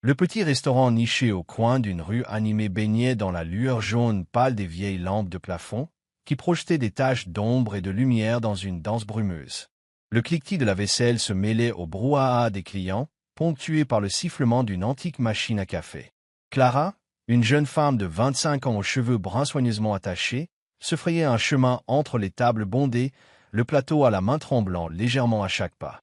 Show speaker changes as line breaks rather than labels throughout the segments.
Le petit restaurant niché au coin d'une rue animée baignait dans la lueur jaune pâle des vieilles lampes de plafond, qui projetaient des taches d'ombre et de lumière dans une danse brumeuse. Le cliquetis de la vaisselle se mêlait au brouhaha des clients, ponctué par le sifflement d'une antique machine à café. Clara, une jeune femme de 25 ans aux cheveux bruns soigneusement attachés, se frayait un chemin entre les tables bondées, le plateau à la main tremblant légèrement à chaque pas.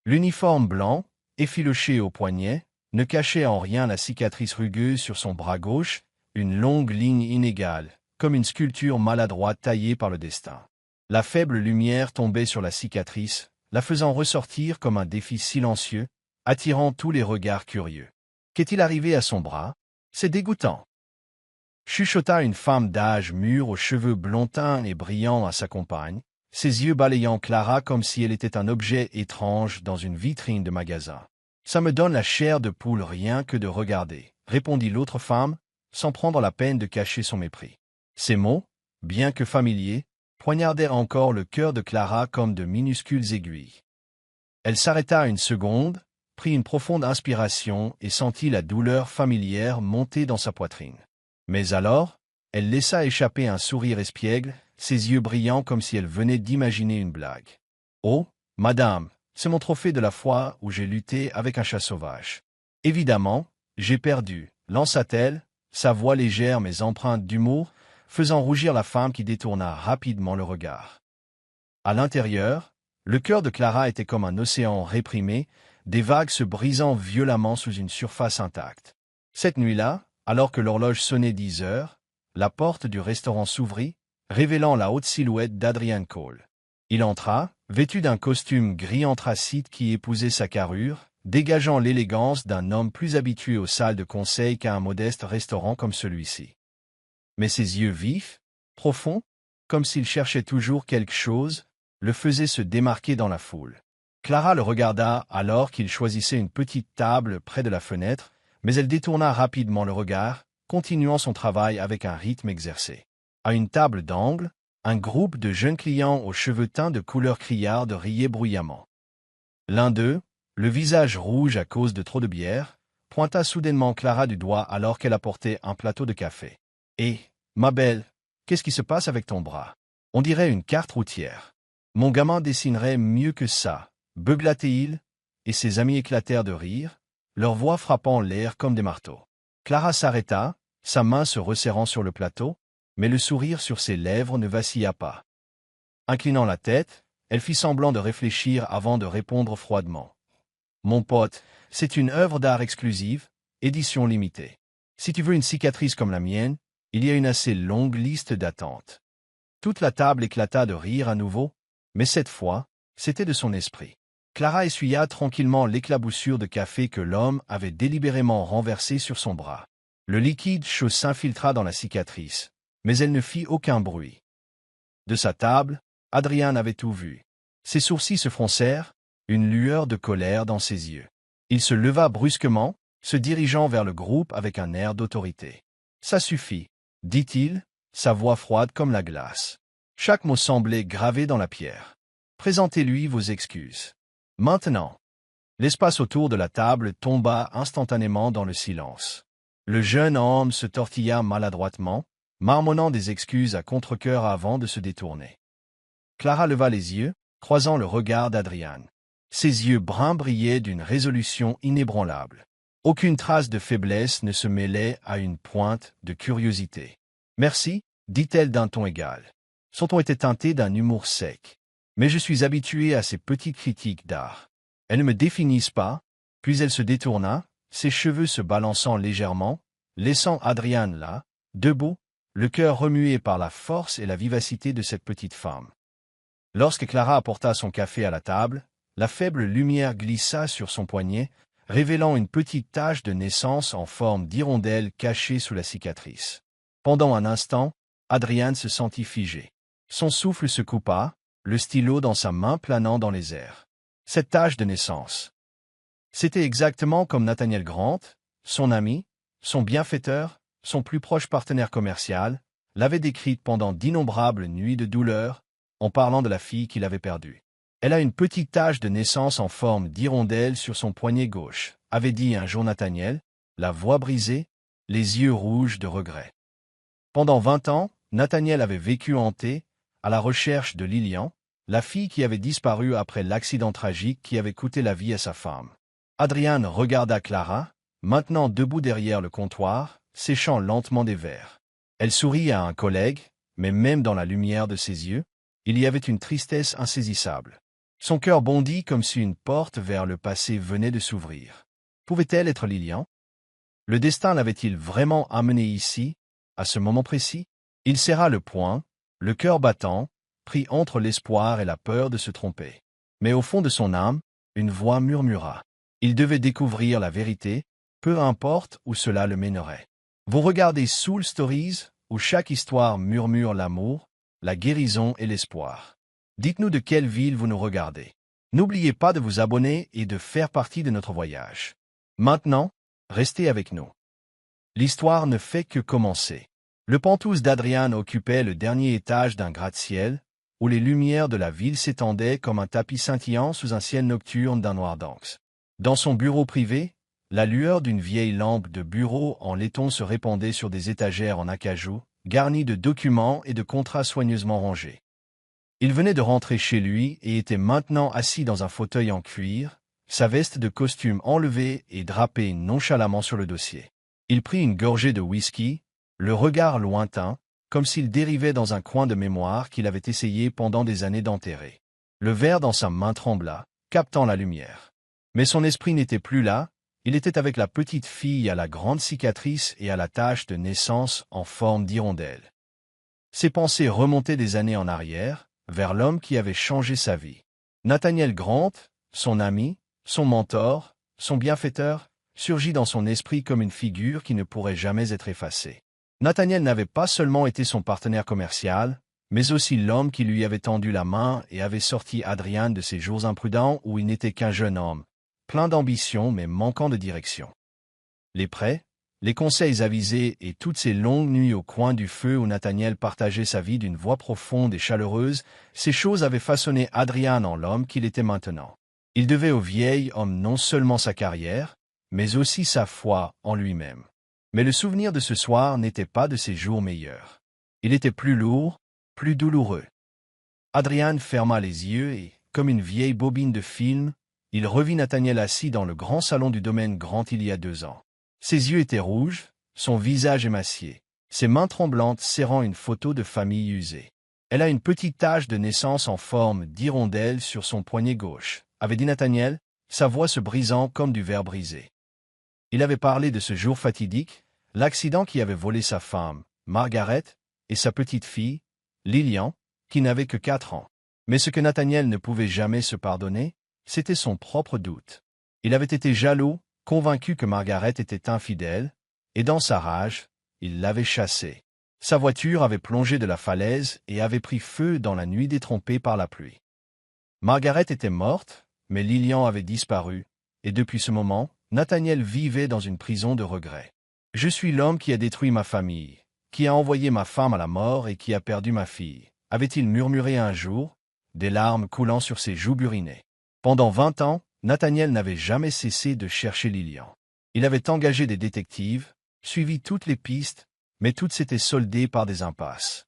L'uniforme blanc, effiloché au poignet, ne cachait en rien la cicatrice rugueuse sur son bras gauche, une longue ligne inégale, comme une sculpture maladroite taillée par le destin. La faible lumière tombait sur la cicatrice, la faisant ressortir comme un défi silencieux, attirant tous les regards curieux. Qu'est-il arrivé à son bras? C'est dégoûtant. Chuchota une femme d'âge mûr aux cheveux blonds teints et brillants à sa compagne, ses yeux balayant Clara comme si elle était un objet étrange dans une vitrine de magasin. « Ça me donne la chair de poule rien que de regarder », répondit l'autre femme, sans prendre la peine de cacher son mépris. Ces mots, bien que familiers, poignardèrent encore le cœur de Clara comme de minuscules aiguilles. Elle s'arrêta une seconde, prit une profonde inspiration et sentit la douleur familière monter dans sa poitrine. Mais alors, elle laissa échapper un sourire espiègle, ses yeux brillants comme si elle venait d'imaginer une blague. « Oh, madame, c'est mon trophée de la fois où j'ai lutté avec un chat sauvage. Évidemment, j'ai perdu, lança-t-elle, sa voix légère mais empreinte d'humour, faisant rougir la femme qui détourna rapidement le regard. À l'intérieur, le cœur de Clara était comme un océan réprimé, des vagues se brisant violemment sous une surface intacte. Cette nuit-là, alors que l'horloge sonnait 10 heures, la porte du restaurant s'ouvrit, révélant la haute silhouette d'Adrian Cole. Il entra, vêtu d'un costume gris anthracite qui épousait sa carrure, dégageant l'élégance d'un homme plus habitué aux salles de conseil qu'à un modeste restaurant comme celui-ci. Mais ses yeux vifs, profonds, comme s'il cherchait toujours quelque chose, le faisaient se démarquer dans la foule. Clara le regarda alors qu'il choisissait une petite table près de la fenêtre, mais elle détourna rapidement le regard, continuant son travail avec un rythme exercé. À une table d'angle, un groupe de jeunes clients aux cheveux teints de couleur criarde riait bruyamment. L'un d'eux, le visage rouge à cause de trop de bière, pointa soudainement Clara du doigt alors qu'elle apportait un plateau de café. « Hé, ma belle, qu'est-ce qui se passe avec ton bras? On dirait une carte routière. Mon gamin dessinerait mieux que ça, beugla-t-il, et ses amis éclatèrent de rire, leur voix frappant l'air comme des marteaux. Clara s'arrêta, sa main se resserrant sur le plateau, mais le sourire sur ses lèvres ne vacilla pas. Inclinant la tête, elle fit semblant de réfléchir avant de répondre froidement. « Mon pote, c'est une œuvre d'art exclusive, édition limitée. Si tu veux une cicatrice comme la mienne, il y a une assez longue liste d'attente. » Toute la table éclata de rire à nouveau, mais cette fois, c'était de son esprit. Clara essuya tranquillement l'éclaboussure de café que l'homme avait délibérément renversée sur son bras. Le liquide chaud s'infiltra dans la cicatrice, mais elle ne fit aucun bruit. De sa table, Adrian avait tout vu. Ses sourcils se froncèrent, une lueur de colère dans ses yeux. Il se leva brusquement, se dirigeant vers le groupe avec un air d'autorité. « Ça suffit, » dit-il, sa voix froide comme la glace. Chaque mot semblait gravé dans la pierre. « Présentez-lui vos excuses. Maintenant. » L'espace autour de la table tomba instantanément dans le silence. Le jeune homme se tortilla maladroitement, marmonnant des excuses à contre-cœur avant de se détourner. Clara leva les yeux, croisant le regard d'Adrian. Ses yeux bruns brillaient d'une résolution inébranlable. Aucune trace de faiblesse ne se mêlait à une pointe de curiosité. « Merci, » dit-elle d'un ton égal. Son ton était teinté d'un humour sec. « Mais je suis habitué à ces petites critiques d'art. Elles ne me définissent pas. » Puis elle se détourna, ses cheveux se balançant légèrement, laissant Adrian là, debout, le cœur remué par la force et la vivacité de cette petite femme. Lorsque Clara apporta son café à la table, la faible lumière glissa sur son poignet, révélant une petite tache de naissance en forme d'hirondelle cachée sous la cicatrice. Pendant un instant, Adrian se sentit figé. Son souffle se coupa, le stylo dans sa main planant dans les airs. Cette tache de naissance. C'était exactement comme Nathaniel Grant, son ami, son bienfaiteur, son plus proche partenaire commercial, l'avait décrite pendant d'innombrables nuits de douleur, en parlant de la fille qu'il avait perdue. Elle a une petite tache de naissance en forme d'hirondelle sur son poignet gauche, avait dit un jour Nathaniel, la voix brisée, les yeux rouges de regret. Pendant 20 ans, Nathaniel avait vécu hanté, à la recherche de Lilian, la fille qui avait disparu après l'accident tragique qui avait coûté la vie à sa femme. Adrian regarda Clara, maintenant debout derrière le comptoir, séchant lentement des verres. Elle sourit à un collègue, mais même dans la lumière de ses yeux, il y avait une tristesse insaisissable. Son cœur bondit comme si une porte vers le passé venait de s'ouvrir. Pouvait-elle être Lilian? Le destin l'avait-il vraiment amené ici, à ce moment précis? Il serra le poing, le cœur battant, pris entre l'espoir et la peur de se tromper. Mais au fond de son âme, une voix murmura. Il devait découvrir la vérité, peu importe où cela le mènerait. Vous regardez Soul Stories, où chaque histoire murmure l'amour, la guérison et l'espoir. Dites-nous de quelle ville vous nous regardez. N'oubliez pas de vous abonner et de faire partie de notre voyage. Maintenant, restez avec nous. L'histoire ne fait que commencer. Le penthouse d'Adrian occupait le dernier étage d'un gratte-ciel, où les lumières de la ville s'étendaient comme un tapis scintillant sous un ciel nocturne d'un noir d'anx. Dans son bureau privé, la lueur d'une vieille lampe de bureau en laiton se répandait sur des étagères en acajou, garnies de documents et de contrats soigneusement rangés. Il venait de rentrer chez lui et était maintenant assis dans un fauteuil en cuir, sa veste de costume enlevée et drapée nonchalamment sur le dossier. Il prit une gorgée de whisky, le regard lointain, comme s'il dérivait dans un coin de mémoire qu'il avait essayé pendant des années d'enterrer. Le verre dans sa main trembla, captant la lumière. Mais son esprit n'était plus là, il était avec la petite fille à la grande cicatrice et à la tache de naissance en forme d'hirondelle. Ses pensées remontaient des années en arrière, vers l'homme qui avait changé sa vie. Nathaniel Grant, son ami, son mentor, son bienfaiteur, surgit dans son esprit comme une figure qui ne pourrait jamais être effacée. Nathaniel n'avait pas seulement été son partenaire commercial, mais aussi l'homme qui lui avait tendu la main et avait sorti Adrian de ses jours imprudents où il n'était qu'un jeune homme, plein d'ambition mais manquant de direction. Les prêts, les conseils avisés et toutes ces longues nuits au coin du feu où Nathaniel partageait sa vie d'une voix profonde et chaleureuse, ces choses avaient façonné Adrian en l'homme qu'il était maintenant. Il devait au vieil homme non seulement sa carrière, mais aussi sa foi en lui-même. Mais le souvenir de ce soir n'était pas de ses jours meilleurs. Il était plus lourd, plus douloureux. Adrian ferma les yeux et, comme une vieille bobine de film, il revit Nathaniel assis dans le grand salon du domaine Grant il y a 2 ans. Ses yeux étaient rouges, son visage émacié, ses mains tremblantes serrant une photo de famille usée. Elle a une petite tache de naissance en forme d'hirondelle sur son poignet gauche, avait dit Nathaniel, sa voix se brisant comme du verre brisé. Il avait parlé de ce jour fatidique, l'accident qui avait volé sa femme, Margaret, et sa petite fille, Lilian, qui n'avait que 4 ans. Mais ce que Nathaniel ne pouvait jamais se pardonner, c'était son propre doute. Il avait été jaloux, convaincu que Margaret était infidèle, et dans sa rage, il l'avait chassée. Sa voiture avait plongé de la falaise et avait pris feu dans la nuit détrompée par la pluie. Margaret était morte, mais Lilian avait disparu, et depuis ce moment, Nathaniel vivait dans une prison de regrets. « Je suis l'homme qui a détruit ma famille, qui a envoyé ma femme à la mort et qui a perdu ma fille », avait-il murmuré un jour, des larmes coulant sur ses joues burinées. Pendant 20 ans, Nathaniel n'avait jamais cessé de chercher Lilian. Il avait engagé des détectives, suivi toutes les pistes, mais toutes s'étaient soldées par des impasses.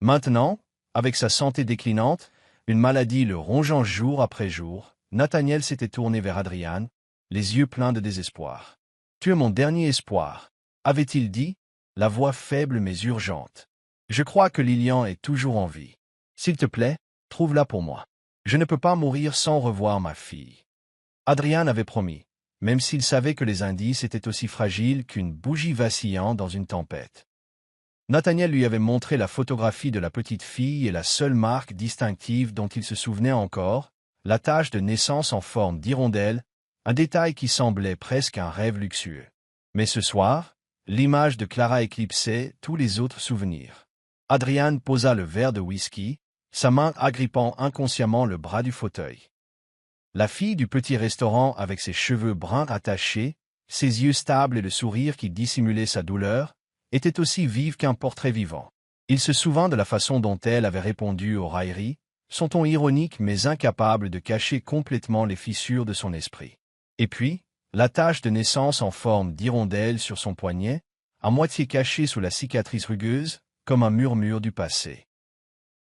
Maintenant, avec sa santé déclinante, une maladie le rongeant jour après jour, Nathaniel s'était tourné vers Adrian, les yeux pleins de désespoir. « Tu es mon dernier espoir », avait-il dit, la voix faible mais urgente. « Je crois que Lilian est toujours en vie. S'il te plaît, trouve-la pour moi. Je ne peux pas mourir sans revoir ma fille. » Adrian avait promis, même s'il savait que les indices étaient aussi fragiles qu'une bougie vacillant dans une tempête. Nathaniel lui avait montré la photographie de la petite fille et la seule marque distinctive dont il se souvenait encore, la tache de naissance en forme d'hirondelle, un détail qui semblait presque un rêve luxueux. Mais ce soir, l'image de Clara éclipsait tous les autres souvenirs. Adrian posa le verre de whisky, sa main agrippant inconsciemment le bras du fauteuil. La fille du petit restaurant avec ses cheveux bruns attachés, ses yeux stables et le sourire qui dissimulait sa douleur, était aussi vive qu'un portrait vivant. Il se souvint de la façon dont elle avait répondu aux railleries, son ton ironique mais incapable de cacher complètement les fissures de son esprit. Et puis, la tache de naissance en forme d'hirondelle sur son poignet, à moitié cachée sous la cicatrice rugueuse, comme un murmure du passé.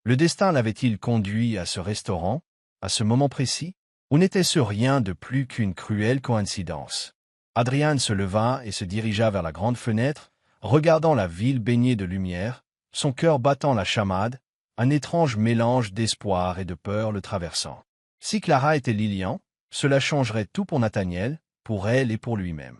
Le destin l'avait-il conduit à ce restaurant, à ce moment précis, ou n'était-ce rien de plus qu'une cruelle coïncidence? Adrian se leva et se dirigea vers la grande fenêtre, regardant la ville baignée de lumière, son cœur battant la chamade, un étrange mélange d'espoir et de peur le traversant. Si Clara était Lilian, cela changerait tout pour Nathaniel, pour elle et pour lui-même.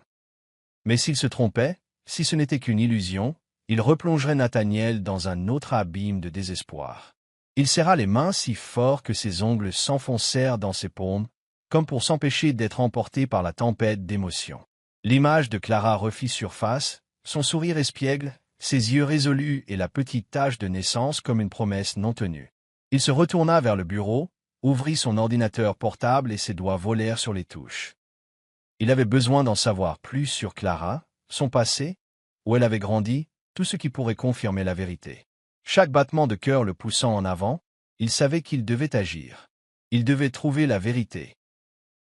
Mais s'il se trompait, si ce n'était qu'une illusion, il replongerait Nathaniel dans un autre abîme de désespoir. Il serra les mains si fort que ses ongles s'enfoncèrent dans ses paumes, comme pour s'empêcher d'être emporté par la tempête d'émotions. L'image de Clara refit surface, son sourire espiègle, ses yeux résolus et la petite tache de naissance comme une promesse non tenue. Il se retourna vers le bureau, ouvrit son ordinateur portable et ses doigts volèrent sur les touches. Il avait besoin d'en savoir plus sur Clara, son passé, où elle avait grandi, tout ce qui pourrait confirmer la vérité. Chaque battement de cœur le poussant en avant, il savait qu'il devait agir. Il devait trouver la vérité.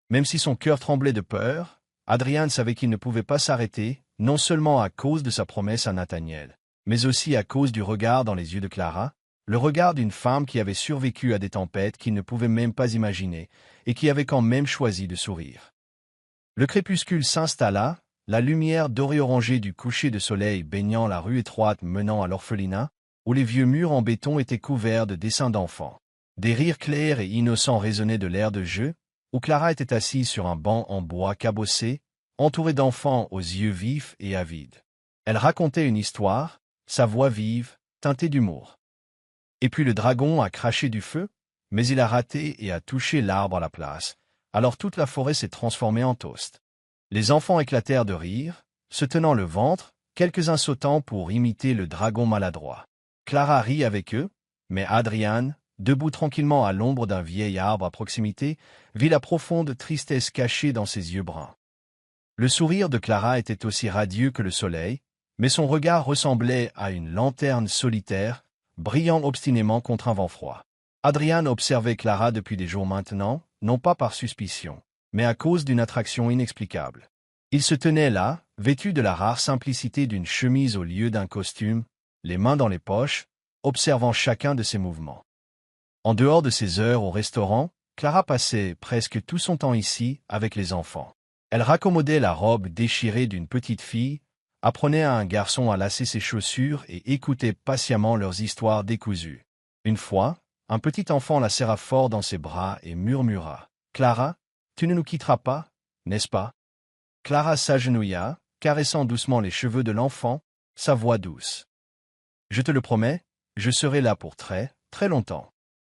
Même si son cœur tremblait de peur, Adrian savait qu'il ne pouvait pas s'arrêter, non seulement à cause de sa promesse à Nathaniel, mais aussi à cause du regard dans les yeux de Clara, le regard d'une femme qui avait survécu à des tempêtes qu'il ne pouvait même pas imaginer, et qui avait quand même choisi de sourire. Le crépuscule s'installa, la lumière dorée-orangée du coucher de soleil baignant la rue étroite menant à l'orphelinat, où les vieux murs en béton étaient couverts de dessins d'enfants. Des rires clairs et innocents résonnaient de l'air de jeu, où Clara était assise sur un banc en bois cabossé, entourée d'enfants aux yeux vifs et avides. Elle racontait une histoire, sa voix vive, teintée d'humour. Et puis le dragon a craché du feu, mais il a raté et a touché l'arbre à la place, alors toute la forêt s'est transformée en toast. Les enfants éclatèrent de rire, se tenant le ventre, quelques-uns sautant pour imiter le dragon maladroit. Clara rit avec eux, mais Adrian, debout tranquillement à l'ombre d'un vieil arbre à proximité, vit la profonde tristesse cachée dans ses yeux bruns. Le sourire de Clara était aussi radieux que le soleil, mais son regard ressemblait à une lanterne solitaire, brillant obstinément contre un vent froid. Adrian observait Clara depuis des jours maintenant, non pas par suspicion, mais à cause d'une attraction inexplicable. Il se tenait là, vêtu de la rare simplicité d'une chemise au lieu d'un costume, les mains dans les poches, observant chacun de ses mouvements. En dehors de ses heures au restaurant, Clara passait presque tout son temps ici avec les enfants. Elle raccommodait la robe déchirée d'une petite fille, apprenait à un garçon à lasser ses chaussures et écoutait patiemment leurs histoires décousues. Une fois, un petit enfant la serra fort dans ses bras et murmura « Clara, tu ne nous quitteras pas, n'est-ce pas ?» Clara s'agenouilla, caressant doucement les cheveux de l'enfant, sa voix douce. « Je te le promets, je serai là pour très, très longtemps. »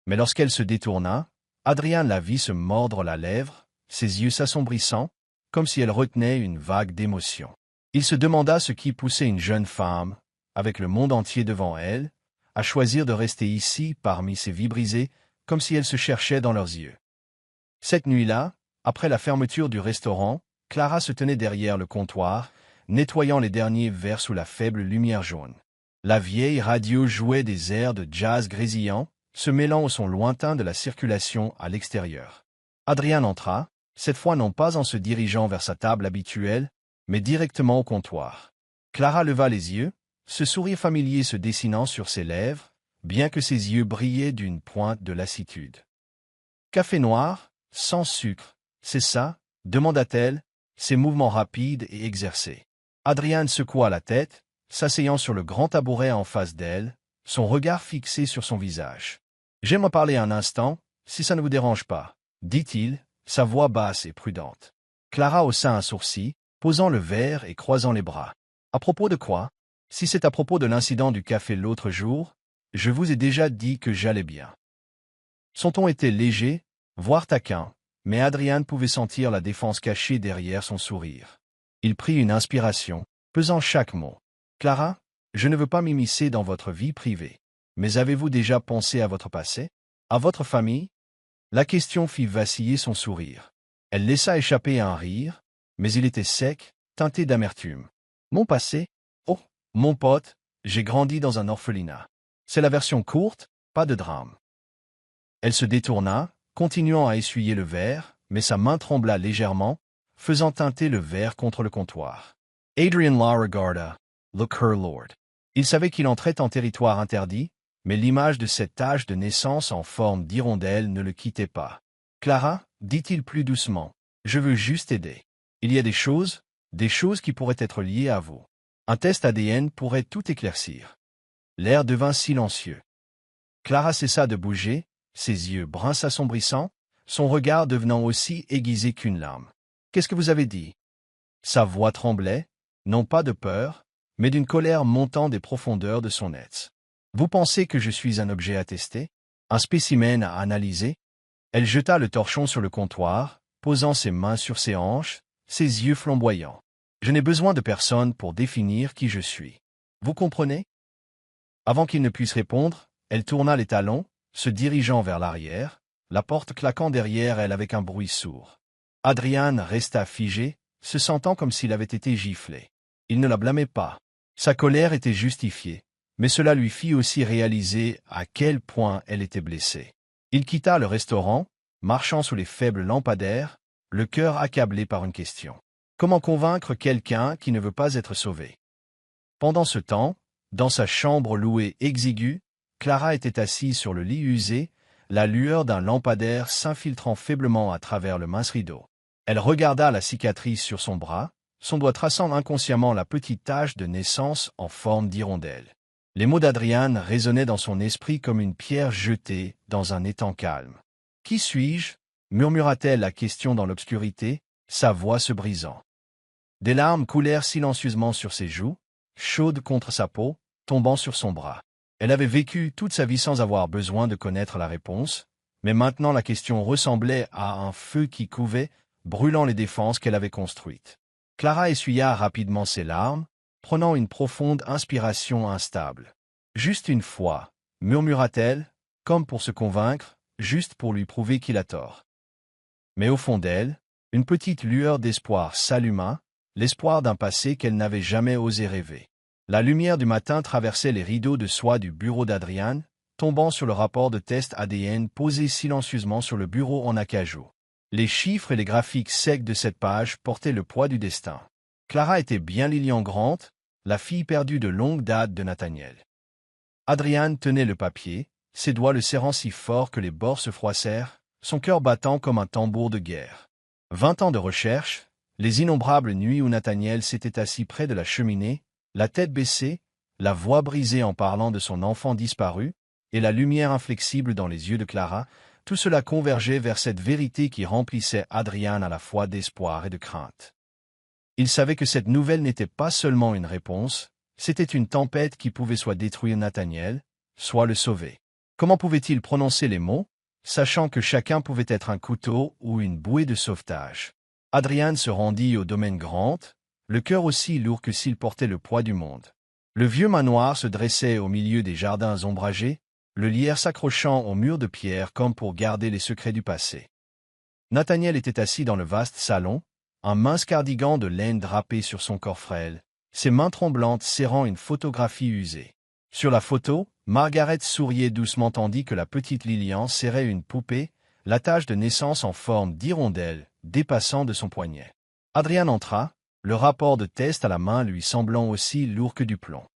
Mais lorsqu'elle se détourna, Adrian la vit se mordre la lèvre, ses yeux s'assombrissant, comme si elle retenait une vague d'émotion. Il se demanda ce qui poussait une jeune femme, avec le monde entier devant elle, à choisir de rester ici parmi ces vies brisées, comme si elle se cherchait dans leurs yeux. Cette nuit-là, après la fermeture du restaurant, Clara se tenait derrière le comptoir, nettoyant les derniers verres sous la faible lumière jaune. La vieille radio jouait des airs de jazz grésillant, se mêlant au son lointain de la circulation à l'extérieur. Adrian entra, cette fois non pas en se dirigeant vers sa table habituelle, mais directement au comptoir. Clara leva les yeux, ce sourire familier se dessinant sur ses lèvres, bien que ses yeux brillaient d'une pointe de lassitude. « Café noir, sans sucre, c'est ça ?» demanda-t-elle, ses mouvements rapides et exercés. Adrian secoua la tête, s'asseyant sur le grand tabouret en face d'elle, son regard fixé sur son visage. « J'aimerais parler un instant, si ça ne vous dérange pas, » dit-il, sa voix basse et prudente. Clara haussa un sourcil, posant le verre et croisant les bras. « À propos de quoi? Si c'est à propos de l'incident du café l'autre jour, je vous ai déjà dit que j'allais bien. » Son ton était léger, voire taquin, mais Adrian pouvait sentir la défense cachée derrière son sourire. Il prit une inspiration, pesant chaque mot. « Clara, je ne veux pas m'immiscer dans votre vie privée. Mais avez-vous déjà pensé à votre passé? À votre famille? » La question fit vaciller son sourire. Elle laissa échapper un rire, mais il était sec, teinté d'amertume. « Mon passé? Oh, mon pote, j'ai grandi dans un orphelinat. C'est la version courte, pas de drame. » Elle se détourna, continuant à essuyer le verre, mais sa main trembla légèrement, faisant teinter le verre contre le comptoir. Adrian la regarda. Look her lord. Il savait qu'il entrait en territoire interdit, mais l'image de cette tache de naissance en forme d'hirondelle ne le quittait pas. Clara, dit-il plus doucement, je veux juste aider. Il y a des choses qui pourraient être liées à vous. Un test ADN pourrait tout éclaircir. L'air devint silencieux. Clara cessa de bouger, ses yeux bruns s'assombrissant, son regard devenant aussi aiguisé qu'une lame. Qu'est-ce que vous avez dit? Sa voix tremblait, non pas de peur, mais d'une colère montant des profondeurs de son être. Vous pensez que je suis un objet à tester? Un spécimen à analyser? Elle jeta le torchon sur le comptoir, posant ses mains sur ses hanches, ses yeux flamboyants. Je n'ai besoin de personne pour définir qui je suis. Vous comprenez? Avant qu'il ne puisse répondre, elle tourna les talons, se dirigeant vers l'arrière, la porte claquant derrière elle avec un bruit sourd. Adrian resta figé, se sentant comme s'il avait été giflé. Il ne la blâmait pas. Sa colère était justifiée, mais cela lui fit aussi réaliser à quel point elle était blessée. Il quitta le restaurant, marchant sous les faibles lampadaires, le cœur accablé par une question. Comment convaincre quelqu'un qui ne veut pas être sauvé? Pendant ce temps, dans sa chambre louée exiguë, Clara était assise sur le lit usé, la lueur d'un lampadaire s'infiltrant faiblement à travers le mince rideau. Elle regarda la cicatrice sur son bras, son doigt traçant inconsciemment la petite tache de naissance en forme d'hirondelle. Les mots d'Adrian résonnaient dans son esprit comme une pierre jetée dans un étang calme. « Qui suis-je » murmura-t-elle la question dans l'obscurité, sa voix se brisant. Des larmes coulèrent silencieusement sur ses joues, chaudes contre sa peau, tombant sur son bras. Elle avait vécu toute sa vie sans avoir besoin de connaître la réponse, mais maintenant la question ressemblait à un feu qui couvait, brûlant les défenses qu'elle avait construites. Clara essuya rapidement ses larmes, prenant une profonde inspiration instable. « Juste une fois » murmura-t-elle, comme pour se convaincre, juste pour lui prouver qu'il a tort. Mais au fond d'elle, une petite lueur d'espoir s'alluma, l'espoir d'un passé qu'elle n'avait jamais osé rêver. La lumière du matin traversait les rideaux de soie du bureau d'Adrian, tombant sur le rapport de test ADN posé silencieusement sur le bureau en acajou. Les chiffres et les graphiques secs de cette page portaient le poids du destin. Clara était bien Lillian Grant, la fille perdue de longue date de Nathaniel. Adrian tenait le papier, ses doigts le serrant si fort que les bords se froissèrent, son cœur battant comme un tambour de guerre. 20 ans de recherche, les innombrables nuits où Nathaniel s'était assis près de la cheminée, la tête baissée, la voix brisée en parlant de son enfant disparu, et la lumière inflexible dans les yeux de Clara, tout cela convergeait vers cette vérité qui remplissait Adrian à la fois d'espoir et de crainte. Il savait que cette nouvelle n'était pas seulement une réponse, c'était une tempête qui pouvait soit détruire Nathaniel, soit le sauver. Comment pouvait-il prononcer les mots, sachant que chacun pouvait être un couteau ou une bouée de sauvetage? Adrian se rendit au domaine Grant, le cœur aussi lourd que s'il portait le poids du monde. Le vieux manoir se dressait au milieu des jardins ombragés, le lierre s'accrochant aux murs de pierre comme pour garder les secrets du passé. Nathaniel était assis dans le vaste salon, un mince cardigan de laine drapé sur son corps frêle, ses mains tremblantes serrant une photographie usée. Sur la photo, Margaret souriait doucement tandis que la petite Lillian serrait une poupée, la tache de naissance en forme d'hirondelle, dépassant de son poignet. Adrian entra, le rapport de test à la main lui semblant aussi lourd que du plomb.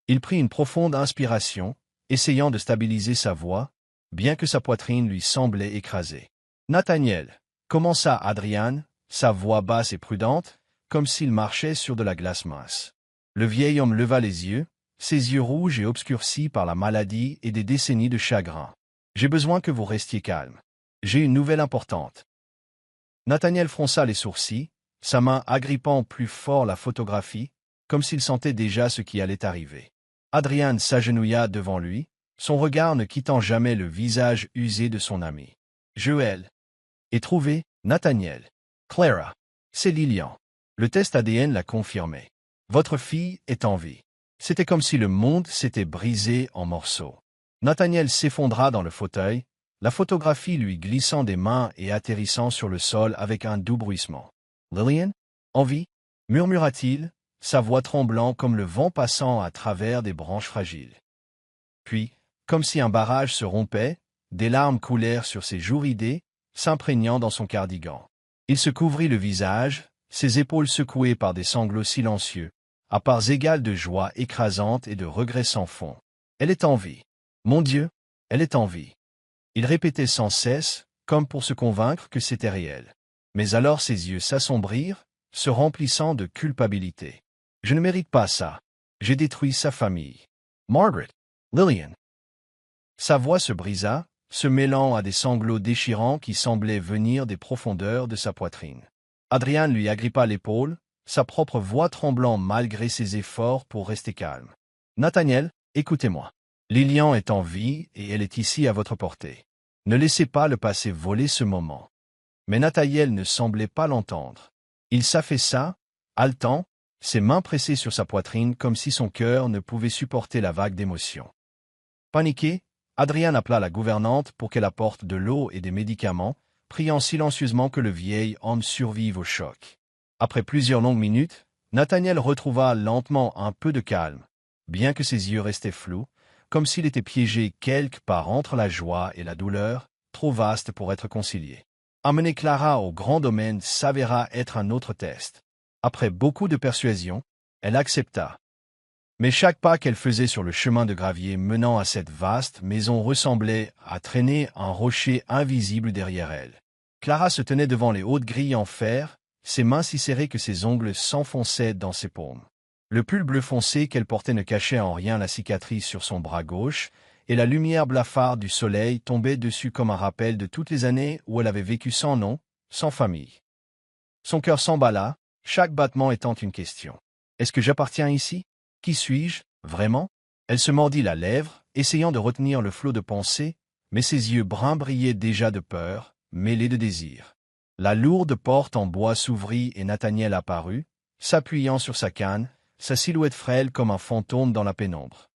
Il prit une profonde inspiration, essayant de stabiliser sa voix, bien que sa poitrine lui semblait écrasée. « Nathaniel » commença Adrian, sa voix basse et prudente, comme s'il marchait sur de la glace mince. Le vieil homme leva les yeux, ses yeux rouges et obscurcis par la maladie et des décennies de chagrin. « J'ai besoin que vous restiez calme. J'ai une nouvelle importante. » Nathaniel fronça les sourcils, sa main agrippant plus fort la photographie, comme s'il sentait déjà ce qui allait arriver. Adrian s'agenouilla devant lui, son regard ne quittant jamais le visage usé de son ami. « Joël. Et trouvé, Nathaniel. Clara. C'est Lillian. Le test ADN l'a confirmé. Votre fille est en vie. » C'était comme si le monde s'était brisé en morceaux. Nathaniel s'effondra dans le fauteuil, la photographie lui glissant des mains et atterrissant sur le sol avec un doux bruissement. « Lillian? En vie » murmura-t-il, sa voix tremblant comme le vent passant à travers des branches fragiles. Puis, comme si un barrage se rompait, des larmes coulèrent sur ses joues ridées, s'imprégnant dans son cardigan. Il se couvrit le visage, ses épaules secouées par des sanglots silencieux, à parts égales de joie écrasante et de regret sans fond. Elle est en vie. Mon Dieu, elle est en vie. Il répétait sans cesse, comme pour se convaincre que c'était réel. Mais alors ses yeux s'assombrirent, se remplissant de culpabilité. Je ne mérite pas ça. J'ai détruit sa famille. Margaret. Lillian. Sa voix se brisa, se mêlant à des sanglots déchirants qui semblaient venir des profondeurs de sa poitrine. Adrian lui agrippa l'épaule, sa propre voix tremblant malgré ses efforts pour rester calme. Nathaniel, écoutez-moi. Lillian est en vie et elle est ici à votre portée. Ne laissez pas le passé voler ce moment. Mais Nathaniel ne semblait pas l'entendre. Il s'affaissa, haletant, ses mains pressées sur sa poitrine comme si son cœur ne pouvait supporter la vague d'émotions. Paniqué, Adrian appela la gouvernante pour qu'elle apporte de l'eau et des médicaments, priant silencieusement que le vieil homme survive au choc. Après plusieurs longues minutes, Nathaniel retrouva lentement un peu de calme, bien que ses yeux restaient flous, comme s'il était piégé quelque part entre la joie et la douleur, trop vaste pour être concilié. Amener Clara au grand domaine s'avéra être un autre test. Après beaucoup de persuasion, elle accepta. Mais chaque pas qu'elle faisait sur le chemin de gravier menant à cette vaste maison ressemblait à traîner un rocher invisible derrière elle. Clara se tenait devant les hautes grilles en fer, ses mains si serrées que ses ongles s'enfonçaient dans ses paumes. Le pull bleu foncé qu'elle portait ne cachait en rien la cicatrice sur son bras gauche, et la lumière blafarde du soleil tombait dessus comme un rappel de toutes les années où elle avait vécu sans nom, sans famille. Son cœur s'emballa, chaque battement étant une question. Est-ce que j'appartiens ici? Qui suis-je, vraiment? Elle se mordit la lèvre, essayant de retenir le flot de pensées, mais ses yeux bruns brillaient déjà de peur, mêlés de désir. La lourde porte en bois s'ouvrit et Nathaniel apparut, s'appuyant sur sa canne, sa silhouette frêle comme un fantôme dans la pénombre.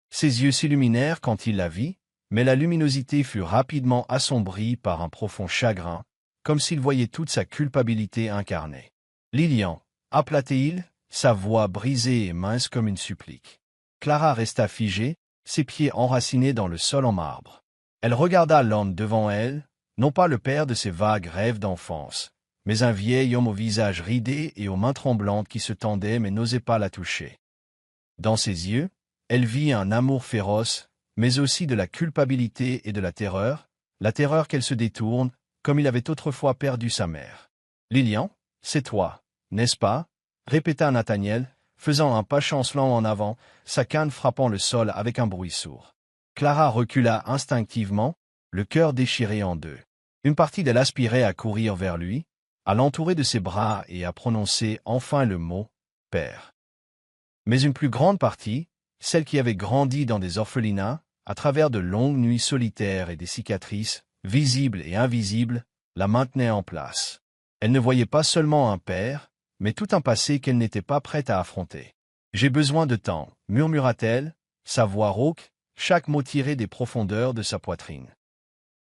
Ses yeux s'illuminèrent quand il la vit, mais la luminosité fut rapidement assombrie par un profond chagrin, comme s'il voyait toute sa culpabilité incarnée. « Lillian » appela-t-il, sa voix brisée et mince comme une supplique. Clara resta figée, ses pieds enracinés dans le sol en marbre. Elle regarda l'homme devant elle, non pas le père de ses vagues rêves d'enfance, mais un vieil homme au visage ridé et aux mains tremblantes qui se tendaient mais n'osaient pas la toucher. Dans ses yeux, elle vit un amour féroce, mais aussi de la culpabilité et de la terreur qu'elle se détourne, comme il avait autrefois perdu sa mère. « Lillian, c'est toi, n'est-ce pas ?» répéta Nathaniel, faisant un pas chancelant en avant, sa canne frappant le sol avec un bruit sourd. Clara recula instinctivement, le cœur déchiré en deux. Une partie d'elle aspirait à courir vers lui, à l'entourer de ses bras et à prononcer enfin le mot « père ». Mais une plus grande partie, celle qui avait grandi dans des orphelinats, à travers de longues nuits solitaires et des cicatrices, visibles et invisibles, la maintenait en place. Elle ne voyait pas seulement un père, mais tout un passé qu'elle n'était pas prête à affronter. « J'ai besoin de temps », murmura-t-elle, sa voix rauque, chaque mot tiré des profondeurs de sa poitrine.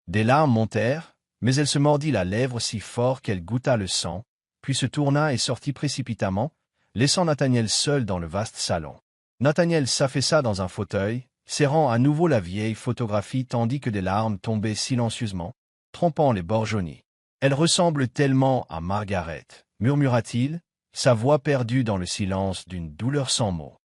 Des larmes montèrent, mais elle se mordit la lèvre si fort qu'elle goûta le sang, puis se tourna et sortit précipitamment, laissant Nathaniel seul dans le vaste salon. Nathaniel s'affaissa dans un fauteuil, serrant à nouveau la vieille photographie tandis que des larmes tombaient silencieusement, trempant les bords jaunis. « Elle ressemble tellement à Margaret », murmura-t-il, sa voix perdue dans le silence d'une douleur sans mots.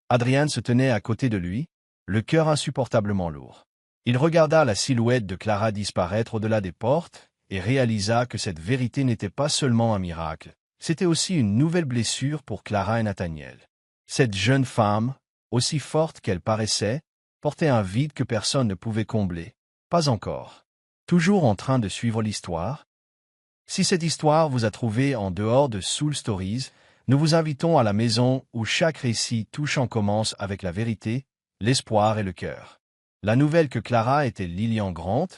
Adrian se tenait à côté de lui, le cœur insupportablement lourd. Il regarda la silhouette de Clara disparaître au-delà des portes et réalisa que cette vérité n'était pas seulement un miracle, c'était aussi une nouvelle blessure pour Clara et Nathaniel. Cette jeune femme, aussi forte qu'elle paraissait, portait un vide que personne ne pouvait combler. Pas encore. Toujours en train de suivre l'histoire? Si cette histoire vous a trouvé en dehors de Soul Stories, nous vous invitons à la maison où chaque récit touchant commence avec la vérité, l'espoir et le cœur. La nouvelle que Clara était Lillian Grant,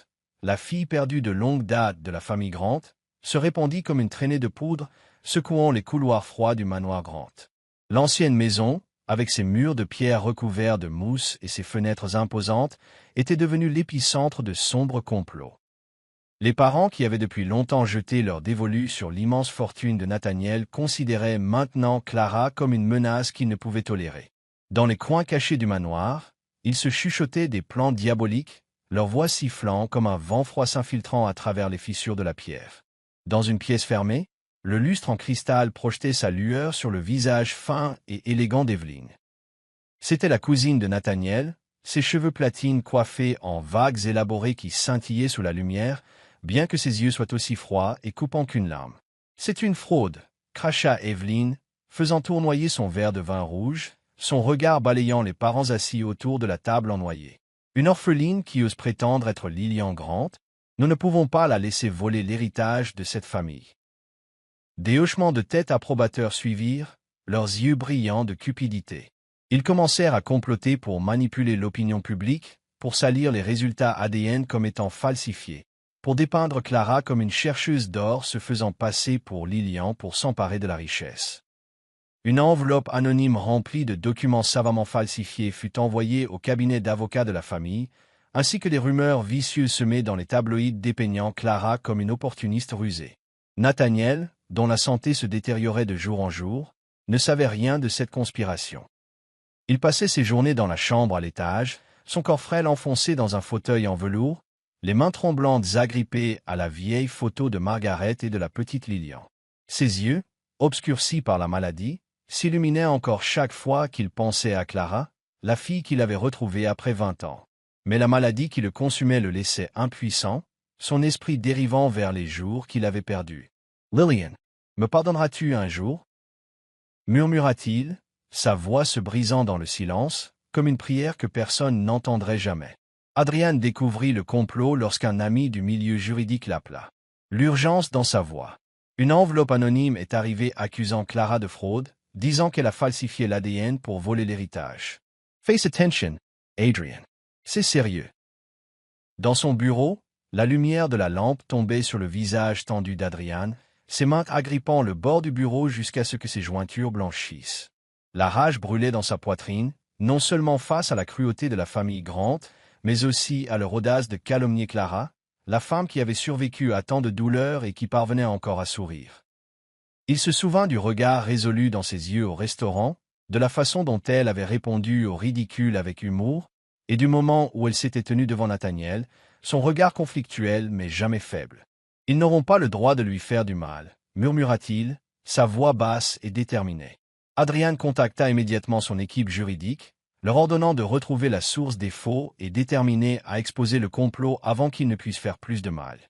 la fille perdue de longue date de la famille Grant, se répandit comme une traînée de poudre, secouant les couloirs froids du manoir Grant. L'ancienne maison, avec ses murs de pierre recouverts de mousse et ses fenêtres imposantes, était devenue l'épicentre de sombres complots. Les parents qui avaient depuis longtemps jeté leur dévolu sur l'immense fortune de Nathaniel considéraient maintenant Clara comme une menace qu'ils ne pouvaient tolérer. Dans les coins cachés du manoir, ils se chuchotaient des plans diaboliques, leurs voix sifflant comme un vent froid s'infiltrant à travers les fissures de la pierre. Dans une pièce fermée, le lustre en cristal projetait sa lueur sur le visage fin et élégant d'Evelyn. C'était la cousine de Nathaniel, ses cheveux platines coiffés en vagues élaborées qui scintillaient sous la lumière, bien que ses yeux soient aussi froids et coupants qu'une larme. « C'est une fraude !» cracha Evelyn, faisant tournoyer son verre de vin rouge, son regard balayant les parents assis autour de la table ennoyée. « Une orpheline qui ose prétendre être Lillian Grant, nous ne pouvons pas la laisser voler l'héritage de cette famille. » Des hochements de tête approbateurs suivirent, leurs yeux brillants de cupidité. Ils commencèrent à comploter pour manipuler l'opinion publique, pour salir les résultats ADN comme étant falsifiés, pour dépeindre Clara comme une chercheuse d'or se faisant passer pour Lillian pour s'emparer de la richesse. Une enveloppe anonyme remplie de documents savamment falsifiés fut envoyée au cabinet d'avocats de la famille, ainsi que des rumeurs vicieuses semées dans les tabloïds dépeignant Clara comme une opportuniste rusée. Nathaniel, dont la santé se détériorait de jour en jour, ne savait rien de cette conspiration. Il passait ses journées dans la chambre à l'étage, son corps frêle enfoncé dans un fauteuil en velours, les mains tremblantes agrippées à la vieille photo de Margaret et de la petite Lillian. Ses yeux, obscurcis par la maladie, s'illuminaient encore chaque fois qu'il pensait à Clara, la fille qu'il avait retrouvée après 20 ans. Mais la maladie qui le consumait le laissait impuissant, son esprit dérivant vers les jours qu'il avait perdus. « Lillian, me pardonneras-tu un jour ?» murmura-t-il, sa voix se brisant dans le silence, comme une prière que personne n'entendrait jamais. Adrian découvrit le complot lorsqu'un ami du milieu juridique l'appela. L'urgence dans sa voix. Une enveloppe anonyme est arrivée accusant Clara de fraude, disant qu'elle a falsifié l'ADN pour voler l'héritage. Face attention, Adrian. C'est sérieux. Dans son bureau, la lumière de la lampe tombait sur le visage tendu d'Adrian, ses mains agrippant le bord du bureau jusqu'à ce que ses jointures blanchissent. La rage brûlait dans sa poitrine, non seulement face à la cruauté de la famille Grant, mais aussi à leur audace de calomnier Clara, la femme qui avait survécu à tant de douleurs et qui parvenait encore à sourire. Il se souvint du regard résolu dans ses yeux au restaurant, de la façon dont elle avait répondu au ridicule avec humour, et du moment où elle s'était tenue devant Nathaniel, son regard conflictuel mais jamais faible. « Ils n'auront pas le droit de lui faire du mal », murmura-t-il, sa voix basse et déterminée. Adrian contacta immédiatement son équipe juridique, leur ordonnant de retrouver la source des faux et déterminé à exposer le complot avant qu'il ne puisse faire plus de mal.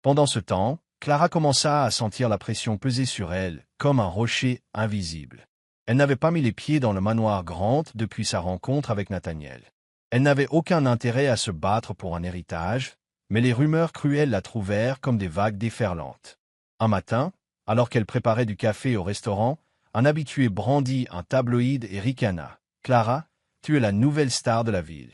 Pendant ce temps, Clara commença à sentir la pression peser sur elle, comme un rocher invisible. Elle n'avait pas mis les pieds dans le manoir Grant depuis sa rencontre avec Nathaniel. Elle n'avait aucun intérêt à se battre pour un héritage, mais les rumeurs cruelles la trouvèrent comme des vagues déferlantes. Un matin, alors qu'elle préparait du café au restaurant, un habitué brandit un tabloïd et ricana. « Clara, tu es la nouvelle star de la ville.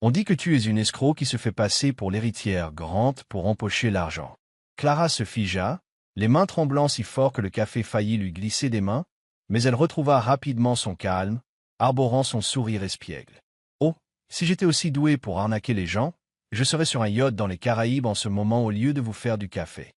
On dit que tu es une escroc qui se fait passer pour l'héritière Grant pour empocher l'argent. » Clara se figea, les mains tremblant si fort que le café faillit lui glisser des mains, mais elle retrouva rapidement son calme, arborant son sourire espiègle. « Oh, si j'étais aussi doué pour arnaquer les gens, je serais sur un yacht dans les Caraïbes en ce moment au lieu de vous faire du café. »